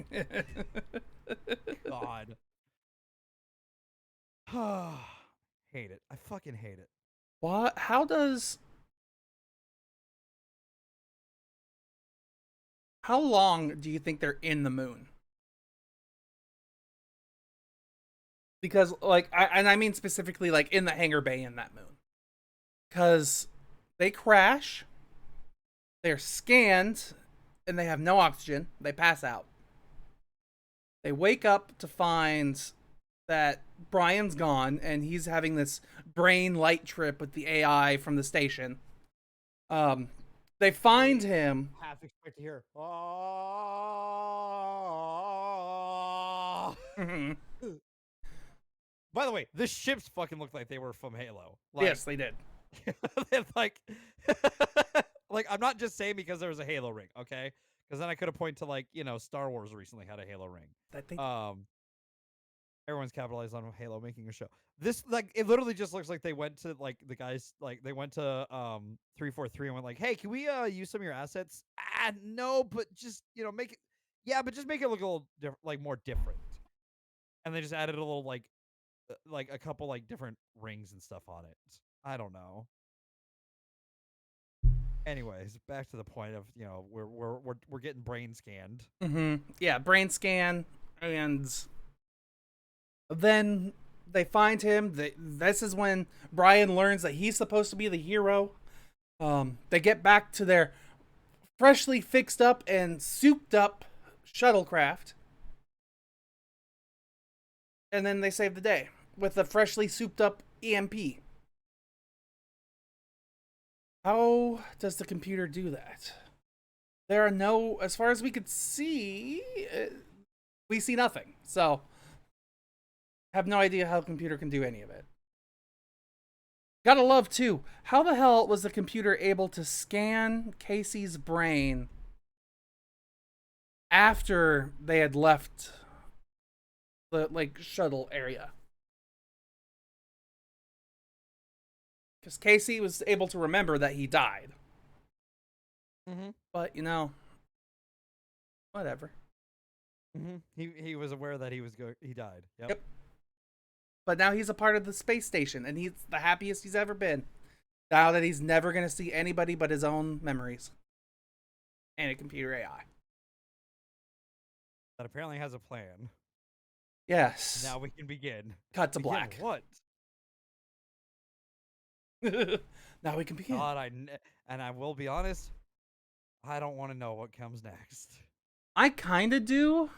God. Hate it. I fucking hate it. What? How long do you think they're in the moon? Because, like, I mean specifically, like, in the hangar bay in that moon. Because they crash, they're scanned, and they have no oxygen. They pass out. They wake up to find that Brian's gone, and he's having this brain light trip with the AI from the station. They find him. Half expect to hear. By the way, the ships fucking looked like they were from Halo. Like, yes, they did. like, I'm not just saying because there was a Halo ring, okay? Because then I could have pointed to, like, Star Wars recently had a Halo ring. I think. Everyone's capitalized on Halo making a show. This, like, it literally just looks like they went to, like, the guys, like, they went to 343 and went like, hey, can we use some of your assets? No, but just make it. Yeah, but just make it look a little more different. And they just added a little like a couple like different rings and stuff on it. I don't know. Anyways, back to the point of we're getting brain scanned. Mm-hmm. Yeah, brain scan, and then they find him. This is when Brian learns that he's supposed to be the hero. They get back to their freshly fixed up and souped up shuttlecraft. And then they save the day with a freshly souped up EMP. How does the computer do that? There are no, as far as we could see, we see nothing. So, have no idea how the computer can do any of it. Gotta love, too, how the hell was the computer able to scan Casey's brain after they had left the, like, shuttle area? Because Casey was able to remember that he died. But, you know, whatever. He was aware that he died. Yep. But now he's a part of the space station, and he's the happiest he's ever been. Now that he's never going to see anybody but his own memories. And a computer AI. That apparently has a plan. Yes. Now we can begin. Cut to black. What? Now we can begin. God, and I will be honest, I don't want to know what comes next. I kind of do.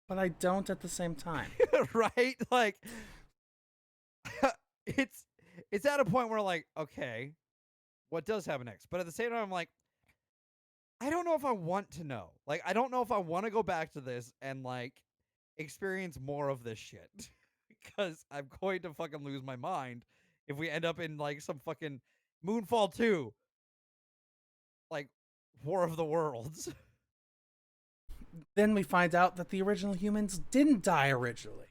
But I don't at the same time. Right? Like, it's at a point where, like, okay, what does happen next? But at the same time, I'm like, I don't know if I want to know. Like, I don't know if I want to go back to this and, like, experience more of this shit. Because I'm going to fucking lose my mind if we end up in, like, some fucking Moonfall 2. Like, War of the Worlds. Then we find out that the original humans didn't die originally.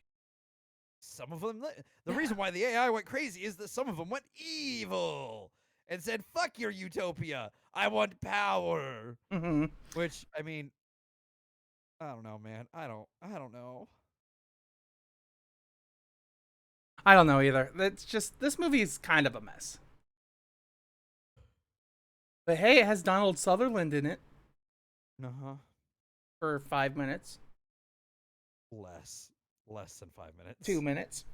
Some of them... The reason why the AI went crazy is that some of them went evil and said, fuck your utopia. I want power. Which, I mean... I don't know, man. I don't know. I don't know either. It's just, this movie is kind of a mess. But hey, it has Donald Sutherland in it. For 5 minutes. Less than 5 minutes. 2 minutes.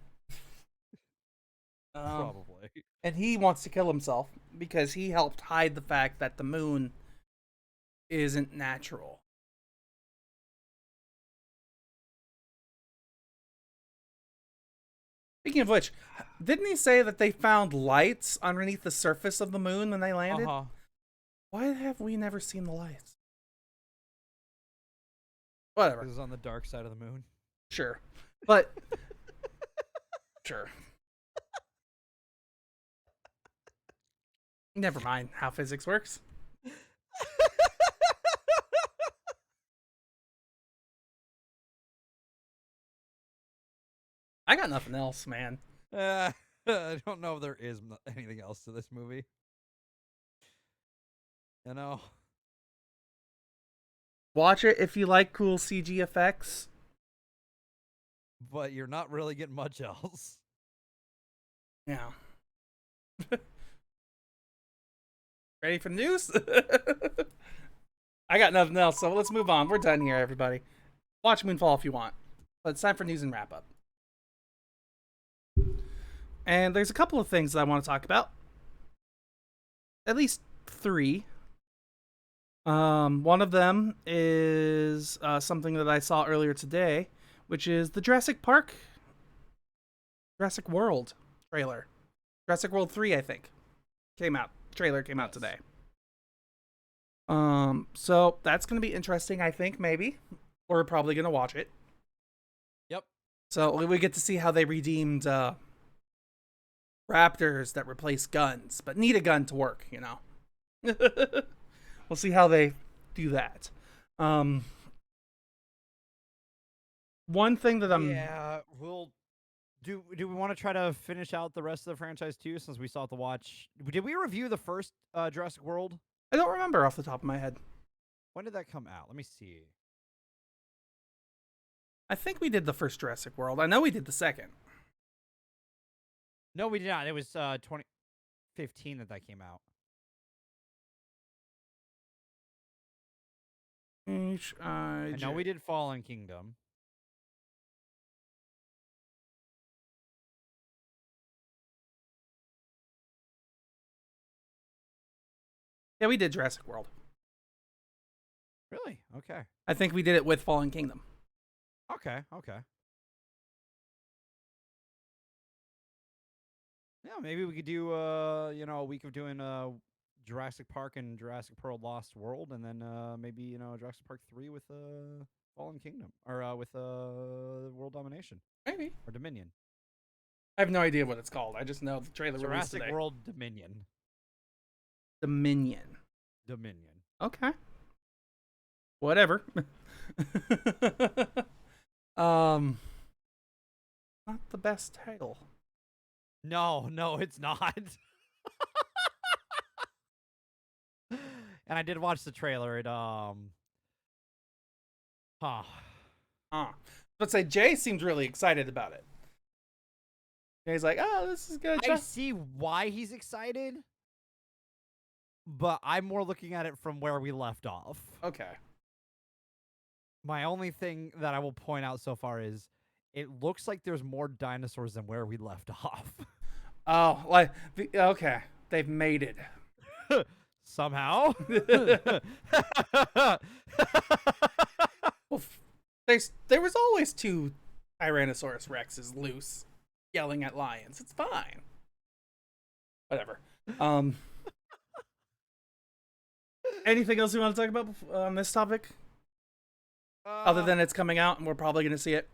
Probably. And he wants to kill himself because he helped hide the fact that the moon isn't natural. Speaking of which, didn't he say that they found lights underneath the surface of the moon when they landed? Why have we never seen the lights? Whatever. It was on the dark side of the moon. Sure. But, sure. Never mind how physics works. I got nothing else, man. I don't know if there is anything else to this movie. You know? Watch it if you like cool CG effects. But you're not really getting much else. Yeah. Ready for the news? I got nothing else, so let's move on. We're done here, everybody. Watch Moonfall if you want. But it's time for news and wrap up. And there's a couple of things that I want to talk about. At least 3. One of them is something that I saw earlier today, which is the Jurassic World trailer. Jurassic World 3, I think, trailer came out today. So that's going to be interesting, I think, maybe. We're probably going to watch it. Yep. So we get to see how they redeemed raptors that replace guns, but need a gun to work, you know. We'll see how they do that. One thing that I'm... Yeah, we'll... Do we want to try to finish out the rest of the franchise too, since we still have to watch... Did we review the first Jurassic World? I don't remember off the top of my head. When did that come out? Let me see. I think we did the first Jurassic World. I know we did the second. No, we did not. It was 2015 that came out. I know we did Fallen Kingdom. Yeah, we did Jurassic World. Really? Okay. I think we did it with Fallen Kingdom. Okay. Yeah, maybe we could do a week of doing Jurassic Park and Jurassic World Lost World, and then maybe Jurassic Park 3 with Fallen Kingdom or with World Domination Maybe. or Dominion. I have no idea what it's called. I just know the trailer released Jurassic today. World Dominion. Dominion. Dominion. Okay. Whatever. Not the best title. No, it's not. And I did watch the trailer. Let's say Jay seemed really excited about it. Jay's like, "Oh, this is good." I see why he's excited, but I'm more looking at it from where we left off. Okay. My only thing that I will point out so far is it looks like there's more dinosaurs than where we left off. Oh, like okay, they've mated somehow. Well, there was always two Tyrannosaurus Rexes loose, yelling at lions. It's fine. Whatever. Anything else you want to talk about on this topic? Other than it's coming out and we're probably going to see it.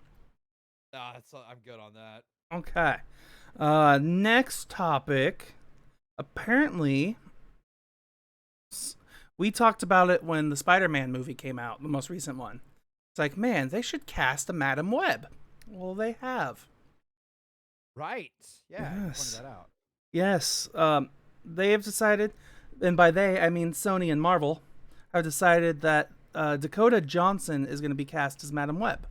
I'm good on that. Okay. Next topic. Apparently, we talked about it when the Spider-Man movie came out, the most recent one. It's like, man, they should cast a Madam Web. Well, they have. Right. Yeah, Yes. I pointed that out. Yes. They have decided, and by they, I mean Sony and Marvel, have decided that Dakota Johnson is going to be cast as Madam Web.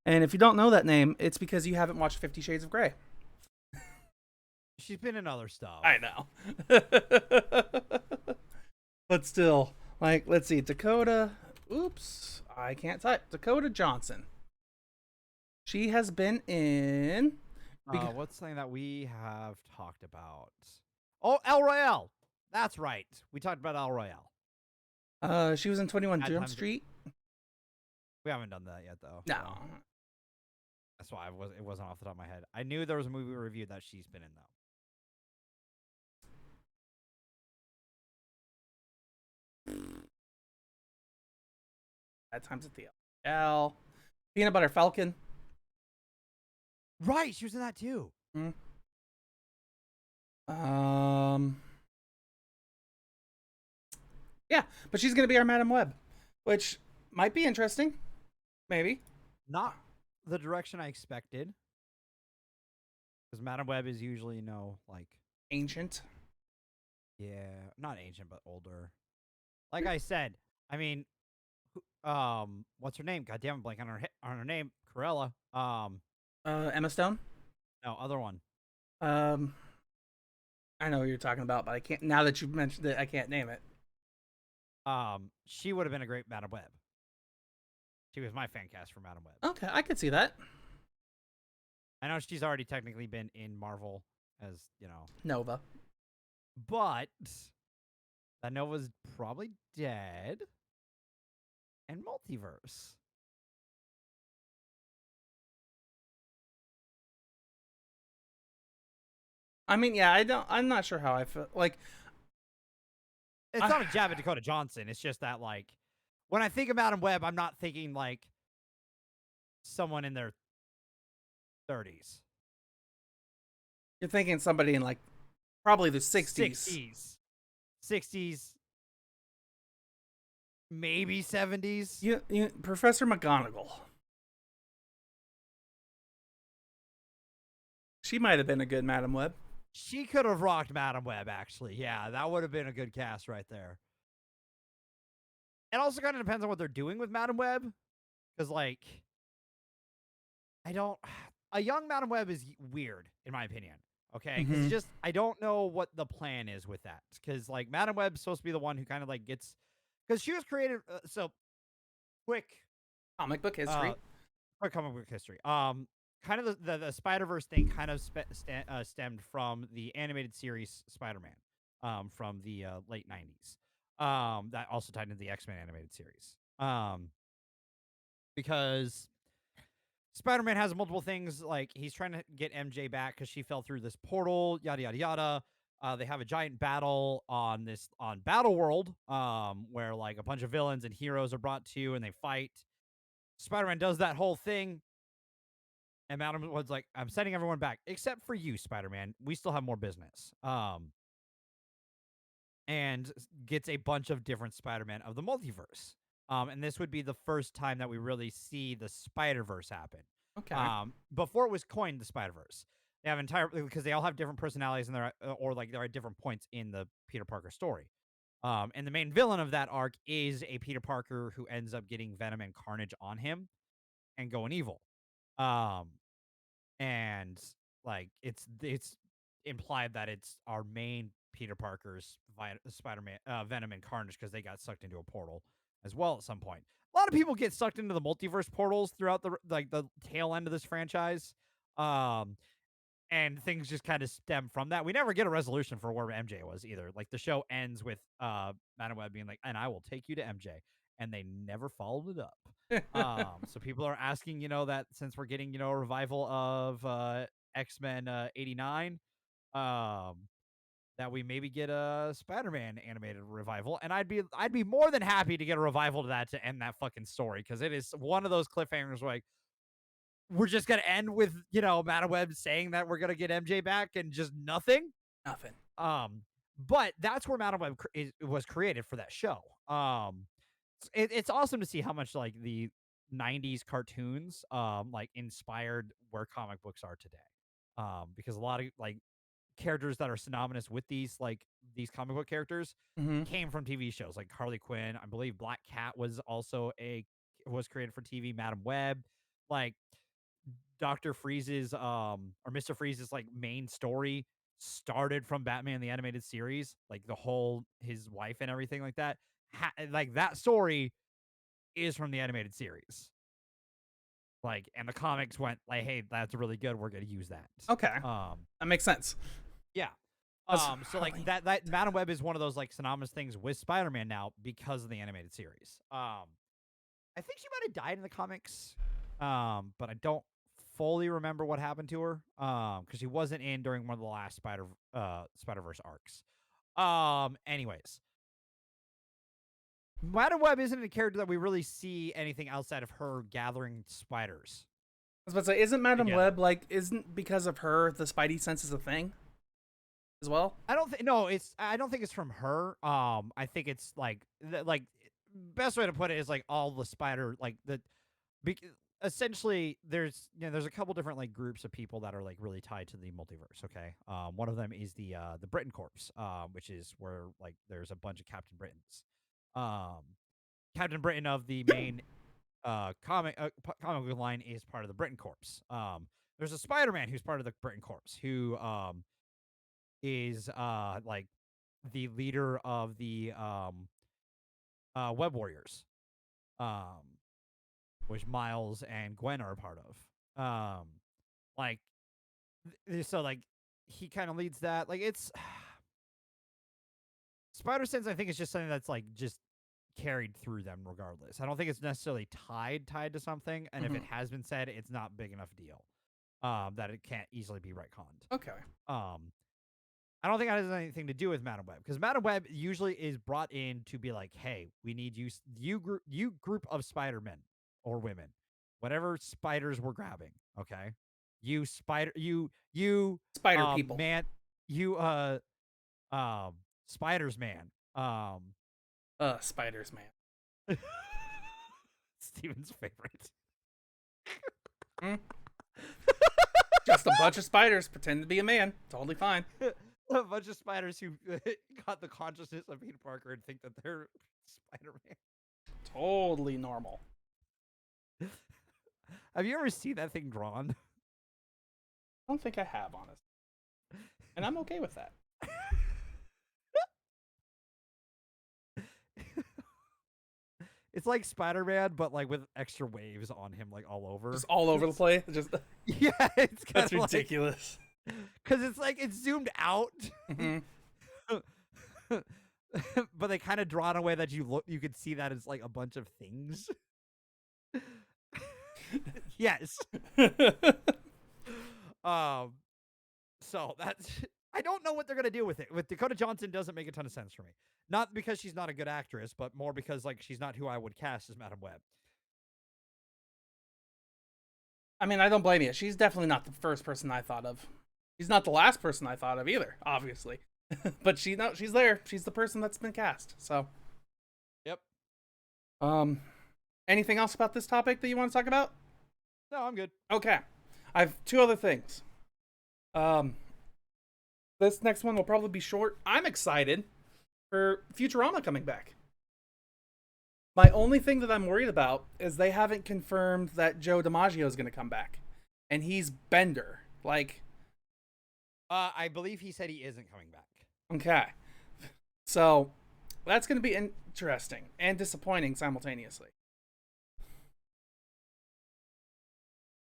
And if you don't know that name, it's because you haven't watched 50 Shades of Grey. She's been in other stuff. I know. But still, like, let's see. Dakota. Oops. I can't type. Dakota Johnson. She has been in. What's something that we have talked about? Oh, El Royale. That's right. We talked about El Royale. She was in 21 Jump Street. We haven't done that yet, though. No. So. That's why it wasn't off the top of my head. I knew there was a movie review that she's been in, though. At times at the L. Peanut Butter Falcon. Right, she was in that too. Mm-hmm. Yeah, but she's gonna be our Madam Web, which might be interesting. Maybe. Not the direction I expected. Because Madam Web is usually, like ancient. Yeah, not ancient, but older. Like I said, I mean, what's her name? Goddamn, blank on her name. Cruella. Emma Stone. No, other one. I know what you're talking about, but I can't. Now that you've mentioned it, I can't name it. She would have been a great Madam Web. She was my fan cast for Madam Web. Okay, I could see that. I know she's already technically been in Marvel as, Nova. But that Nova's probably dead. And multiverse. I mean, yeah, I'm not sure how I feel. Like, it's not a jab at Dakota Johnson. It's just that, like, when I think of Madam Web, I'm not thinking, like, someone in their 30s. You're thinking somebody in, like, probably the 60s. 60s. Maybe 70s. You Professor McGonagall. She might have been a good Madam Web. She could have rocked Madam Web, actually. Yeah, that would have been a good cast right there. It also kind of depends on what they're doing with Madam Web. Because, like, a young Madam Web is weird, in my opinion. Okay? Because I don't know what the plan is with that. Because, like, Madam Web's supposed to be the one who kind of, like, gets... Because she was created... quick... Comic book history. Quick comic book history. Kind of the Spider-Verse thing kind of stemmed from the animated series Spider-Man from the late 90s. That also tied into the X-Men animated series. Because Spider-Man has multiple things, like he's trying to get MJ back because she fell through this portal, yada yada yada. They have a giant battle on Battle World, where like a bunch of villains and heroes are brought to and they fight. Spider-Man does that whole thing, and Madam Web's like, "I'm sending everyone back except for you, Spider-Man. We still have more business." And gets a bunch of different Spider-Man of the multiverse. And this would be the first time that we really see the Spider-Verse happen. Okay. Before it was coined the Spider-Verse. They have because they all have different personalities and they're at different points in the Peter Parker story. And the main villain of that arc is a Peter Parker who ends up getting Venom and Carnage on him and going evil. And like it's implied that it's our main Peter Parker's Spider-Man, Venom and Carnage, because they got sucked into a portal as well at some point. A lot of people get sucked into the multiverse portals throughout the tail end of this franchise, and things just kind of stem from that. We never get a resolution for where MJ was either. Like the show ends with Madam Web being like, "And I will take you to MJ," and they never followed it up. So people are asking, that since we're getting, a revival of X-Men 89, that we maybe get a Spider-Man animated revival, and I'd be more than happy to get a revival to that to end that fucking story, because it is one of those cliffhangers where like we're just gonna end with Madam Web saying that we're gonna get MJ back and just nothing. But that's where Madam Web was created for that show. It's awesome to see how much like the 90s cartoons like inspired where comic books are today, because a lot of like characters that are synonymous with these comic book characters came from TV shows like Harley Quinn. I believe Black Cat was also was created for TV. Madam Web, like Dr. Freeze's or Mr. Freeze's like main story started from Batman the Animated Series, like the whole his wife and everything like that. Like that story is from the animated series. Like, and the comics went like, "Hey, that's really good. We're gonna use that." Okay. That makes sense. Yeah. So like that Madam Web is one of those like synonymous things with Spider-Man now because of the animated series. I think she might have died in the comics, but I don't fully remember what happened to her. Because she wasn't in during one of the last Spider-Verse arcs. Anyways, Madam Web isn't a character that we really see anything outside of her gathering spiders. I was about to say, isn't Madam Web isn't because of her the Spidey sense is a thing as well? I don't think it's from her. I think it's like best way to put it is like all the spider essentially there's a couple different like groups of people that are like really tied to the multiverse. Okay, one of them is the Britain Corps, which is where like there's a bunch of Captain Britons. Captain Britain of the main comic book line is part of the Britain Corps. There's a Spider-Man who's part of the Britain Corps who is like the leader of the Web Warriors, which Miles and Gwen are a part of. So like he kind of leads that. Like it's Spider Sense, I think, is just something that's like just carried through them regardless. I don't think it's necessarily tied to something, and if it has been said, it's not big enough deal that it can't easily be retconned. Okay. I don't think that has anything to do with Madam Web, because Madam Web usually is brought in to be like, "Hey, we need you group of Spider-Men or women, whatever spiders we're grabbing, okay? You spider people, man, Spiders man, Spiders man, Steven's favorite." Just a bunch of spiders pretend to be a man. Totally fine. A bunch of spiders who got the consciousness of Peter Parker and think that they're Spider-Man. Totally normal. Have you ever seen that thing drawn? I don't think I have, honestly. And I'm okay with that. It's like Spider-Man, but like with extra waves on him, like all over. Just all over the place. Just yeah, it's that's ridiculous. Because it's like it's zoomed out. but they kind of draw in a way that you could see that as like a bunch of things. Yes. So that's I don't know what they're gonna do with it. With Dakota Johnson doesn't make a ton of sense for me. Not because she's not a good actress, but more because like she's not who I would cast as Madam Web. I mean, I don't blame you. She's definitely not the first person I thought of. She's not the last person I thought of either, obviously. But she's there. She's the person that's been cast. So. Yep. Anything else about this topic that you want to talk about? No, I'm good. Okay. I have two other things. This next one will probably be short. I'm excited for Futurama coming back. My only thing that I'm worried about is they haven't confirmed that Joe DiMaggio is going to come back. And he's Bender. Like... I believe he said he isn't coming back. Okay. So, that's going to be interesting and disappointing simultaneously.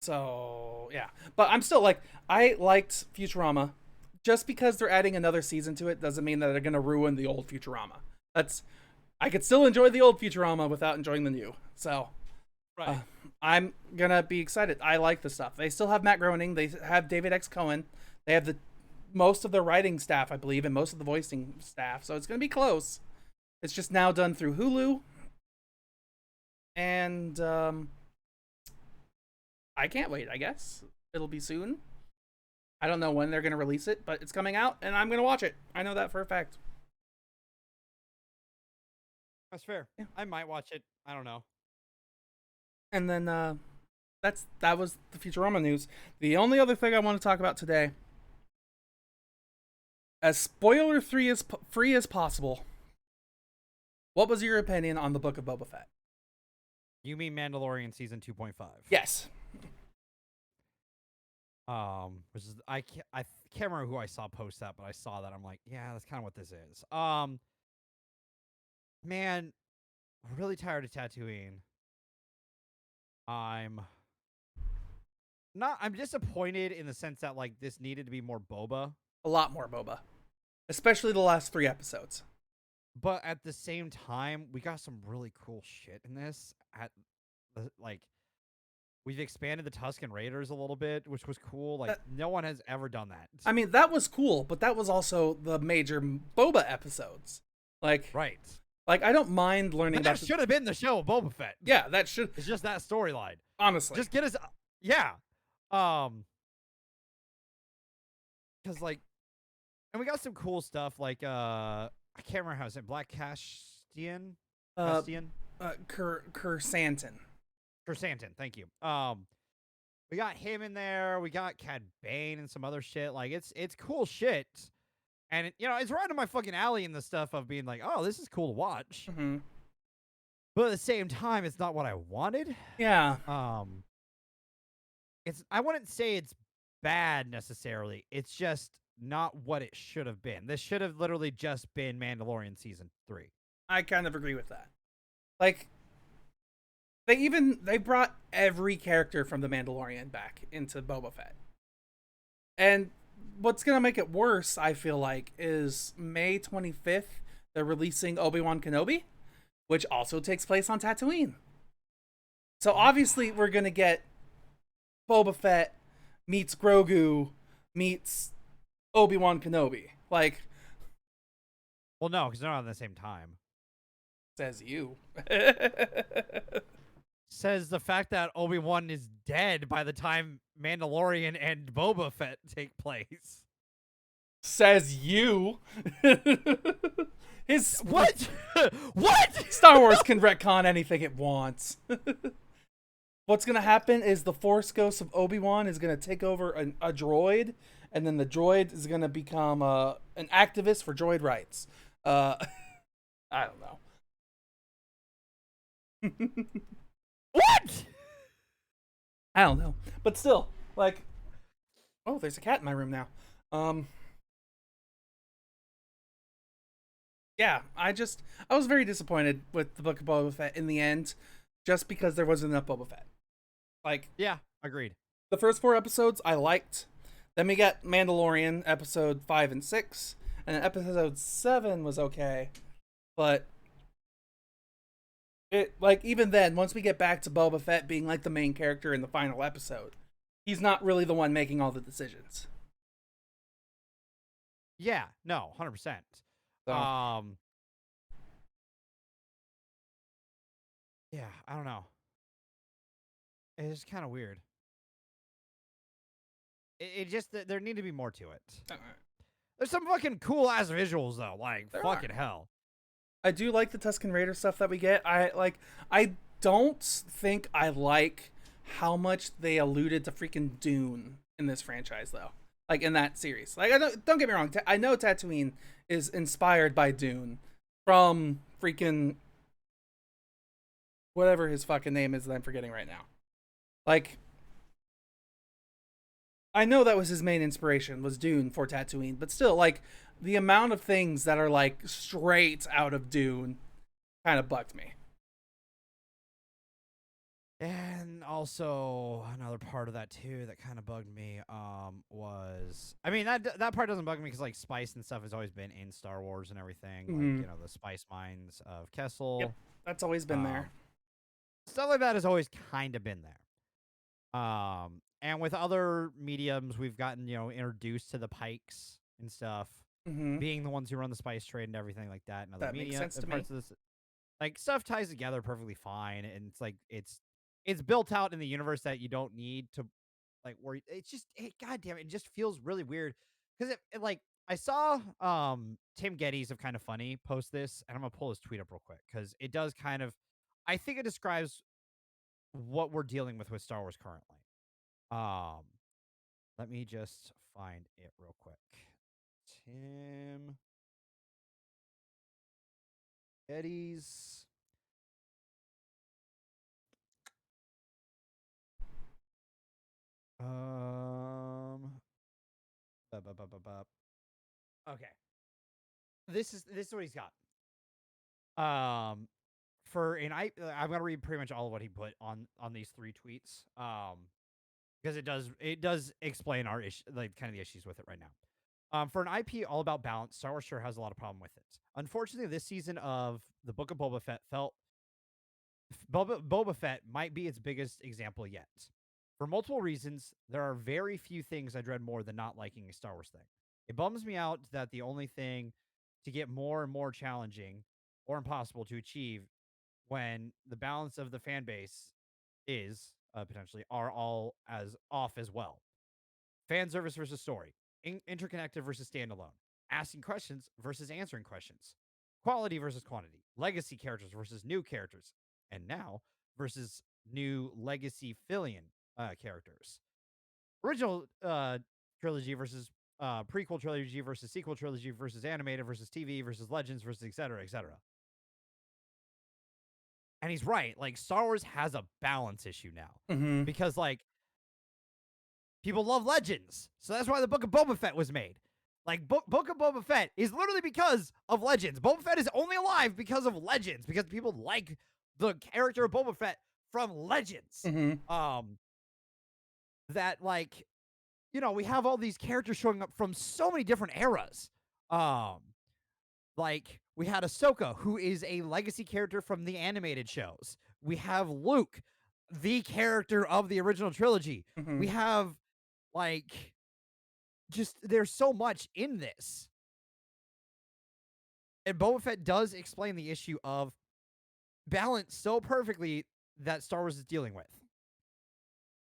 So, yeah. But I'm still like, I liked Futurama. Just because they're adding another season to it doesn't mean that they're going to ruin the old Futurama. I could still enjoy the old Futurama without enjoying the new. So, right. I'm going to be excited. I like the stuff. They still have Matt Groening. They have David X. Cohen. They have most of the writing staff, I believe, and most of the voicing staff. So it's going to be close. It's just now done through Hulu. And I can't wait, I guess. It'll be soon. I don't know when they're going to release it, but it's coming out, and I'm going to watch it. I know that for a fact. That's fair. Yeah. I might watch it. I don't know. And then that was the Futurama news. The only other thing I want to talk about today, as spoiler-free as possible, what was your opinion on the Book of Boba Fett? You mean Mandalorian season 2.5? Yes. Which is I can't remember who I saw post that, but I saw that. I'm like, yeah, that's kind of what this is. Man, really tired of Tatooine. I'm disappointed in the sense that like this needed to be more Boba. A lot more Boba. Especially the last 3 episodes. But at the same time, we got some really cool shit in this. We've expanded the Tusken Raiders a little bit, which was cool. Like, no one has ever done that. I mean, that was cool, but that was also the major Boba episodes. Like, right. Like, I don't mind learning about... That should have been the show of Boba Fett. Yeah, that should... It's just that storyline. Honestly. Just get us... Yeah. Because, like... And we got some cool stuff, like, I can't remember how it's in. Black Castian? Kersantin. Kersantin, thank you. We got him in there. We got Cad Bane and some other shit. Like, it's cool shit. And, it's right in my fucking alley in the stuff of being like, oh, this is cool to watch. Mm-hmm. But at the same time, it's not what I wanted. Yeah. I wouldn't say it's bad necessarily. It's just not what it should have been. This should have literally just been Mandalorian season 3. I kind of agree with that. Like, they brought every character from The Mandalorian back into Boba Fett. And what's going to make it worse, I feel like, is May 25th, they're releasing Obi-Wan Kenobi, which also takes place on Tatooine. So obviously we're going to get Boba Fett meets Grogu meets Obi-Wan Kenobi. Like... Well, no, because they're not at the same time. Says you. Says the fact that Obi-Wan is dead by the time Mandalorian and Boba Fett take place. Says you. What? What? Star Wars can retcon anything it wants. What's going to happen is the Force Ghost of Obi-Wan is going to take over a droid, and then the droid is going to become an activist for droid rights. I don't know. What? I don't know. But still, like... Oh, there's a cat in my room now. Yeah, I was very disappointed with the Book of Boba Fett in the end, just because there wasn't enough Boba Fett. Like... Yeah, agreed. The first 4 episodes I liked. Then we got Mandalorian, episode 5 and 6. And episode 7 was okay. But it, like, even then, once we get back to Boba Fett being like the main character in the final episode, he's not really the one making all the decisions. Yeah, no, 100%. So. Yeah, I don't know. It's kind of weird. It just there need to be more to it. There's some fucking cool ass visuals though, like fucking hell. I do like the Tusken Raider stuff that we get. I don't think I like how much they alluded to freaking Dune in this franchise though. Like in that series. Like don't get me wrong, I know Tatooine is inspired by Dune from freaking whatever his fucking name is that I'm forgetting right now. Like, I know that was his main inspiration, was Dune for Tatooine, but still, like, the amount of things that are, like, straight out of Dune kind of bugged me. And also, another part of that, too, that kind of bugged me, was... I mean, that part doesn't bug me because, like, spice and stuff has always been in Star Wars and everything. Mm-hmm. Like, the spice mines of Kessel. Yep, that's always been there. Stuff like that has always kind of been there. And with other mediums, we've gotten, introduced to the Pikes and stuff, being the ones who run the spice trade and everything like that. And other that makes sense to parts of this, like, stuff ties together perfectly fine, and it's like it's built out in the universe that you don't need to, like, worry. It's just, goddamn, it just feels really weird because it like I saw Tim Geddes of Kind of Funny post this, and I'm gonna pull his tweet up real quick because it does kind of, I think it describes what we're dealing with Star Wars currently. Let me just find it real quick. Tim Geddes. Okay. This is what he's got. I'm gonna read pretty much all of what he put on these 3 tweets. Because it does explain our issue, like, kind of the issues with it right now. For an IP all about balance, Star Wars sure has a lot of problem with it. Unfortunately, this season of the Book of Boba Fett Boba Fett might be its biggest example yet. For multiple reasons, there are very few things I dread more than not liking a Star Wars thing. It bums me out that the only thing to get more and more challenging or impossible to achieve when the balance of the fan base is potentially are all as off as well. Fan service versus story, interconnected versus standalone, asking questions versus answering questions, quality versus quantity, legacy characters versus new characters, and now versus new legacy fillion characters. Original trilogy versus prequel trilogy versus sequel trilogy versus animated versus TV versus Legends versus etc. etc. And he's right. Like, Star Wars has a balance issue now because, like, people love Legends, so that's why the Book of Boba Fett was made. Like, Book of Boba Fett is literally because of Legends. Boba Fett is only alive because of Legends, because people like the character of Boba Fett from Legends. That, like, we have all these characters showing up from so many different eras. Like, we had Ahsoka, who is a legacy character from the animated shows. We have Luke, the character of the original trilogy. We have, like, just, there's so much in this. And Boba Fett does explain the issue of balance so perfectly that Star Wars is dealing with.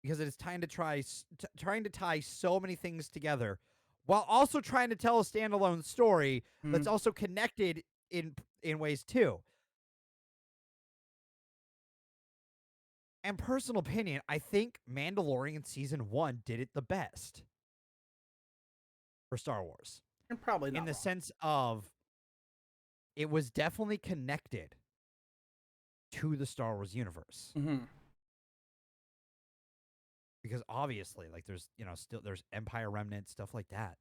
Because it is trying to tie so many things together while also trying to tell a standalone story that's also connected in ways too. And personal opinion, I think Mandalorian Season 1 did it the best for Star Wars. And probably not in the sense of it was definitely connected to the Star Wars universe. Because obviously, like, there's, still there's Empire remnants, stuff like that.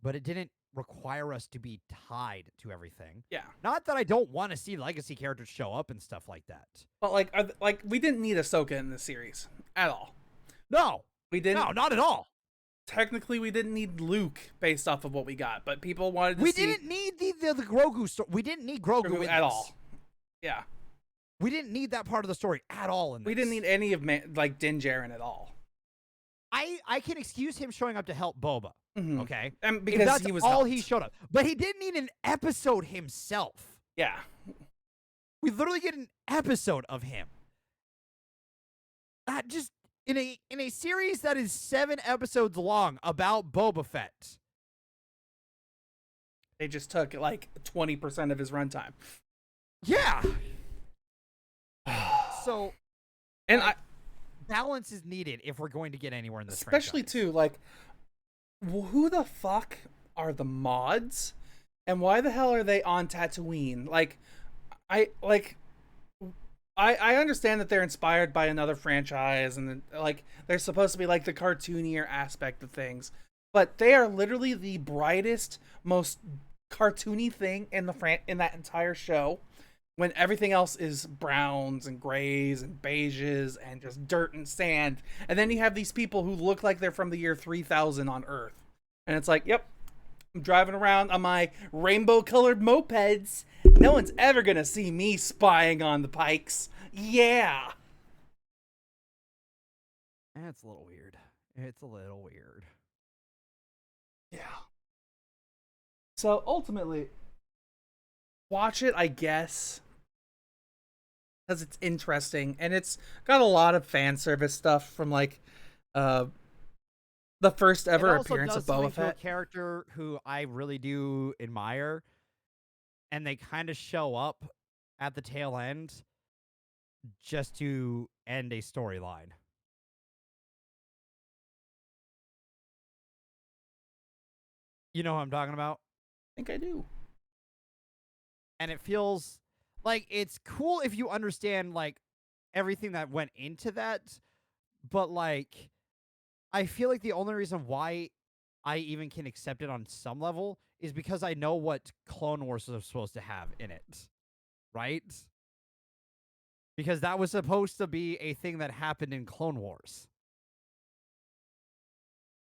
But it didn't require us to be tied to everything. Yeah. Not that I don't want to see legacy characters show up and stuff like that. But, like we didn't need Ahsoka in this series at all. No. We didn't. No, not at all. technically we didn't need Luke based off of what we got, but people wanted to see... We didn't need the Grogu story. We didn't need Grogu at all. Yeah. We didn't need that part of the story at all in this. We didn't need any of like Din Djarin at all. I can excuse him showing up to help Boba. Mm-hmm. Okay, and because that's he was all helped. he showed up, but he didn't need an episode himself. Yeah, we literally get an episode of him. Just in a series that is 7 episodes long about Boba Fett. They just took like 20% of his runtime. Yeah. So, and balance is needed if we're going to get anywhere in this especially franchise. Too, like, who the fuck are the mods, and why the hell are they on Tatooine? Like, I understand that they're inspired by another franchise, and like they're supposed to be like the cartoonier aspect of things, but they are literally the brightest, most cartoony thing in that entire show, when everything else is browns and grays and beiges and just dirt and sand. And then you have these people who look like they're from the year 3000 on Earth. And it's like, yep, I'm driving around on my rainbow-colored mopeds. No one's ever gonna see me spying on the Pikes. Yeah. That's a little weird. It's a little weird. Yeah. So, ultimately, watch it, I guess, because it's interesting, and it's got a lot of fan service stuff from like the first ever appearance of Boba Fett. A character who I really do admire, and they kind of show up at the tail end just to end a storyline. You know who I'm talking about? I think I do. And it feels like it's cool if you understand like everything that went into that, but like I feel like the only reason why I even can accept it on some level is because I know what Clone Wars was supposed to have in it, right? Because that was supposed to be a thing that happened in Clone Wars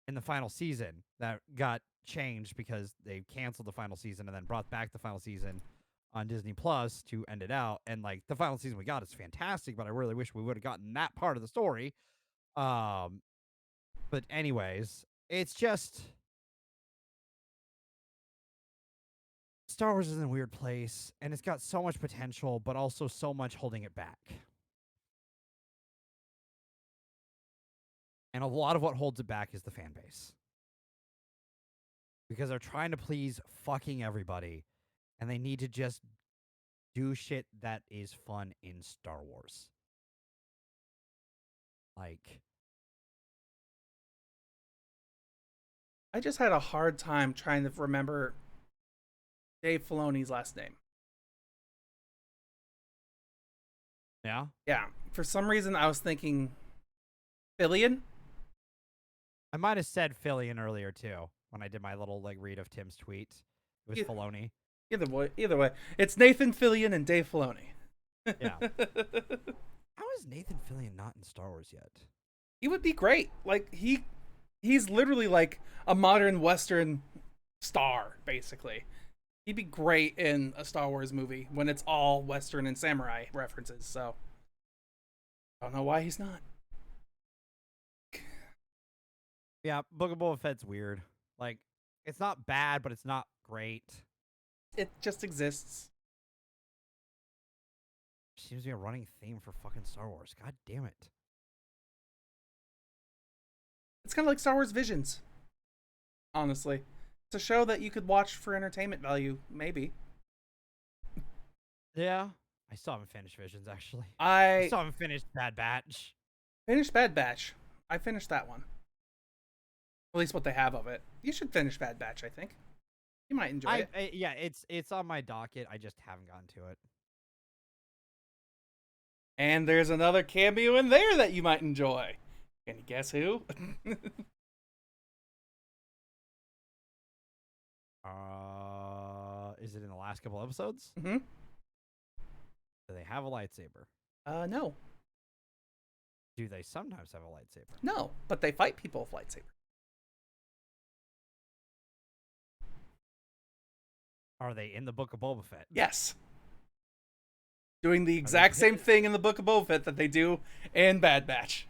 in the final season that got changed because they canceled the final season and then brought back the final season on Disney Plus to end it out. And like the final season we got is fantastic, but I really wish we would have gotten that part of the story. But anyways, it's just Star Wars is in a weird place, and it's got so much potential, but also so much holding it back. And a lot of what holds it back is the fan base. Because they're trying to please fucking everybody, and they need to just do shit that is fun in Star Wars. Like, I just had a hard time trying to remember Dave Filoni's last name. yeah? Yeah. For some reason, I was thinking Fillion. I might have said Fillion earlier, too, when I did my little like read of Tim's tweet. It was Filoni. Either way. It's Nathan Fillion and Dave Filoni. Yeah. How is Nathan Fillion not in Star Wars yet? He would be great. Like, he's literally like a modern Western star, basically. He'd be great in a Star Wars movie when it's all Western and samurai references, so I don't know why he's not. Yeah, Book of Boba Fett's weird. Like, it's not bad, but it's not great. It just exists. Seems to be a running theme for fucking Star Wars. God damn it. It's kind of like Star Wars Visions, honestly. It's a show that you could watch for entertainment value, maybe. Yeah. I still haven't finished Visions, actually. I still haven't finished Bad Batch. finished Bad Batch. I finished that one. At least what they have of it. You should finish Bad Batch, I think. You might enjoy it. Yeah, it's on my docket. I just haven't gotten to it. And there's another cameo in there that you might enjoy. Can you guess who? Is it in the last couple episodes? Mm-hmm. Do they have a lightsaber? No. Do they sometimes have a lightsaber? No, but they fight people with lightsabers. Are they in the Book of Boba Fett? Yes. Doing the exact same thing in the Book of Boba Fett that they do in Bad Batch.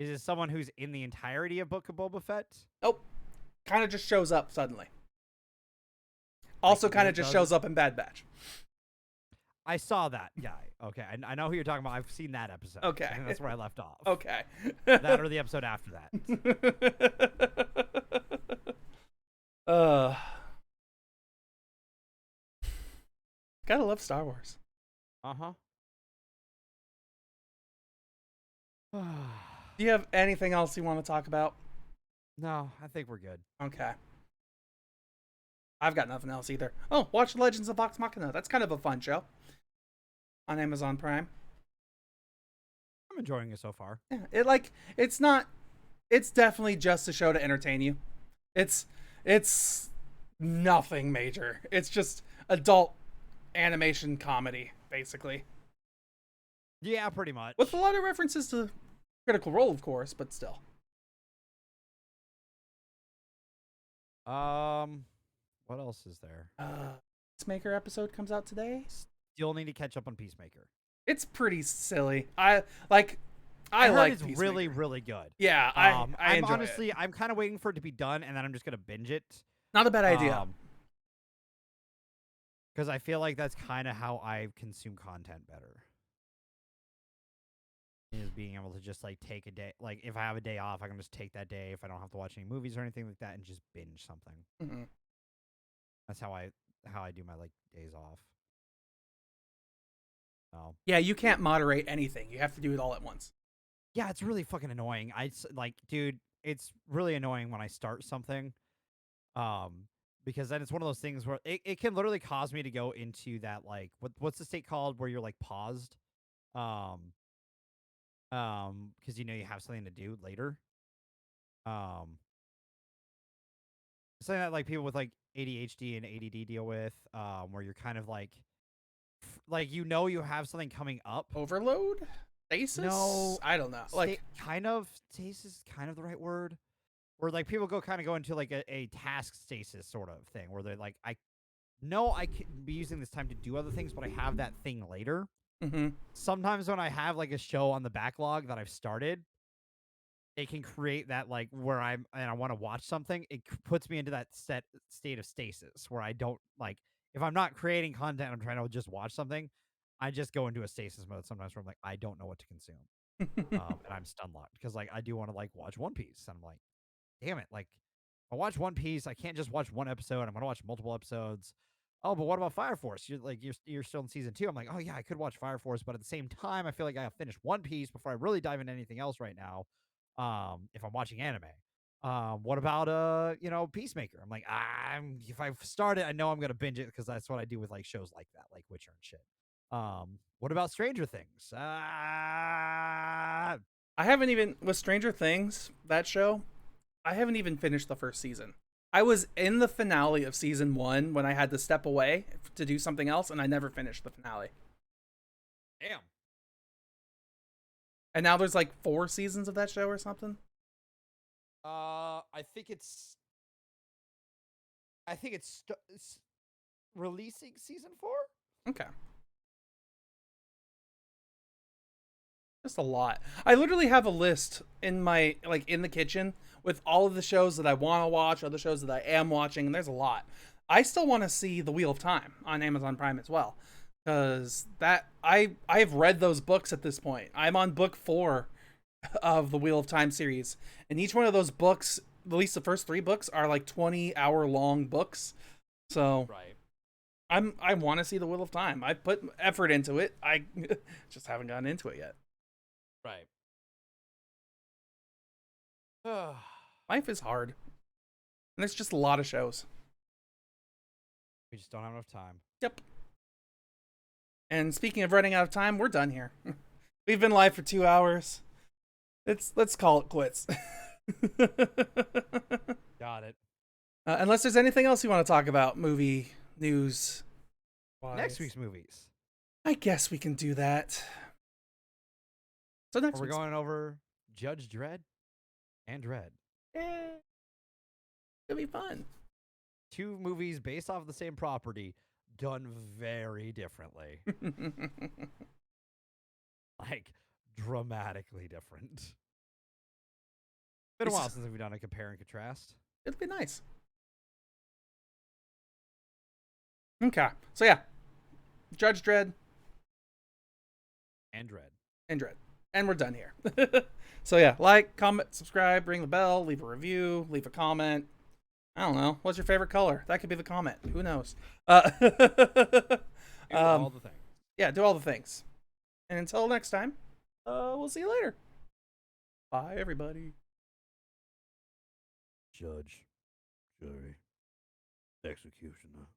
Is it someone who's in the entirety of Book of Boba Fett? Nope. Kind of just shows up suddenly. Also kind of just shows up in Bad Batch. I saw that guy. Okay, I know who you're talking about. I've seen that episode. Okay. I think that's where I left off. Okay. That or the episode after that. Gotta love Star Wars. Uh-huh. Do you have anything else you want to talk about? No, I think we're good. Okay. I've got nothing else either. Oh, watch Legends of Vox Machina. That's kind of a fun show. On Amazon Prime. I'm enjoying it so far. Yeah, it's definitely just a show to entertain you. It's nothing major. It's just adult animation comedy, basically. Yeah, pretty much. With a lot of references to Critical Role, of course, but still. What else is there? Peacemaker episode comes out today. You'll need to catch up on Peacemaker. It's pretty silly. I like it's Peacemaker. really, really good. Yeah, I I'm enjoy honestly, it. I'm kind of waiting for it to be done, and then I'm just gonna binge it. Not a bad idea. Because I feel like that's kind of how I consume content better. Is being able to just like take a day, like if I have a day off, I can just take that day if I don't have to watch any movies or anything like that, and just binge something. Mm-hmm. That's how I do my like days off. Oh. Yeah, you can't moderate anything. You have to do it all at once. Yeah, it's really fucking annoying. Dude, it's really annoying when I start something, because then it's one of those things where it can literally cause me to go into that like what's the state called where you're like paused, because you know you have something to do later, something that like people with like ADHD and ADD deal with, where you're kind of like you know you have something coming up. Overload? Stasis? No, I don't know. Kind of stasis is kind of the right word. Where like people go into like a task stasis sort of thing, where they're like, I know I can be using this time to do other things, but I have that thing later. Mm-hmm. Sometimes when I have like a show on the backlog that I've started, it can create that like where I want to watch something. It puts me into that state of stasis where I don't like, if I'm not creating content, I'm trying to just watch something, I just go into a stasis mode sometimes where I'm like, I don't know what to consume. And I'm stun locked because like I do want to like watch One Piece, and I'm like, damn it, like I watch One Piece, I can't just watch one episode. I'm gonna watch multiple episodes. Oh, but what about Fire Force? You're still in season 2. I'm like, oh yeah, I could watch Fire Force, but at the same time, I feel like I have finished One Piece before I really dive into anything else right now. If I'm watching anime. What about Peacemaker? I'm like, if I start it, I know I'm gonna binge it because that's what I do with like shows like that, like Witcher and shit. What about Stranger Things? I haven't even with Stranger Things, that show, I haven't even finished the first season. I was in the finale of season 1 when I had to step away to do something else, and I never finished the finale. Damn. And now there's like 4 seasons of that show or something. I think it's releasing season 4. Okay. Just a lot. I literally have a list in my in the kitchen with all of the shows that I want to watch, other shows that I am watching, and there's a lot. I still want to see The Wheel of Time on Amazon Prime as well, because I've read those books at this point. I'm on book 4 of the Wheel of Time series, and each one of those books, at least the first 3 books, are like 20-hour long books. So right. I want to see The Wheel of Time. I put effort into it. I just haven't gotten into it yet. Right. Life is hard. And there's just a lot of shows. We just don't have enough time. Yep. And speaking of running out of time, we're done here. We've been live for 2 hours. Let's call it quits. Got it. Unless there's anything else you want to talk about, movie news wise. Next week's movies. I guess we can do that. So next we're going over Judge Dredd and Dredd. It'll be fun. 2 movies based off the same property, done very differently. Like, dramatically different. Been a while since we've done a compare and contrast. It'll be nice. Okay. So yeah. Judge Dredd. And Dredd. And Dredd. And we're done here. So yeah, like, comment, subscribe, ring the bell, leave a review, leave a comment. I don't know. What's your favorite color? That could be the comment. Who knows? Do all the things. Yeah, do all the things. And until next time, we'll see you later. Bye, everybody. Judge, jury, executioner.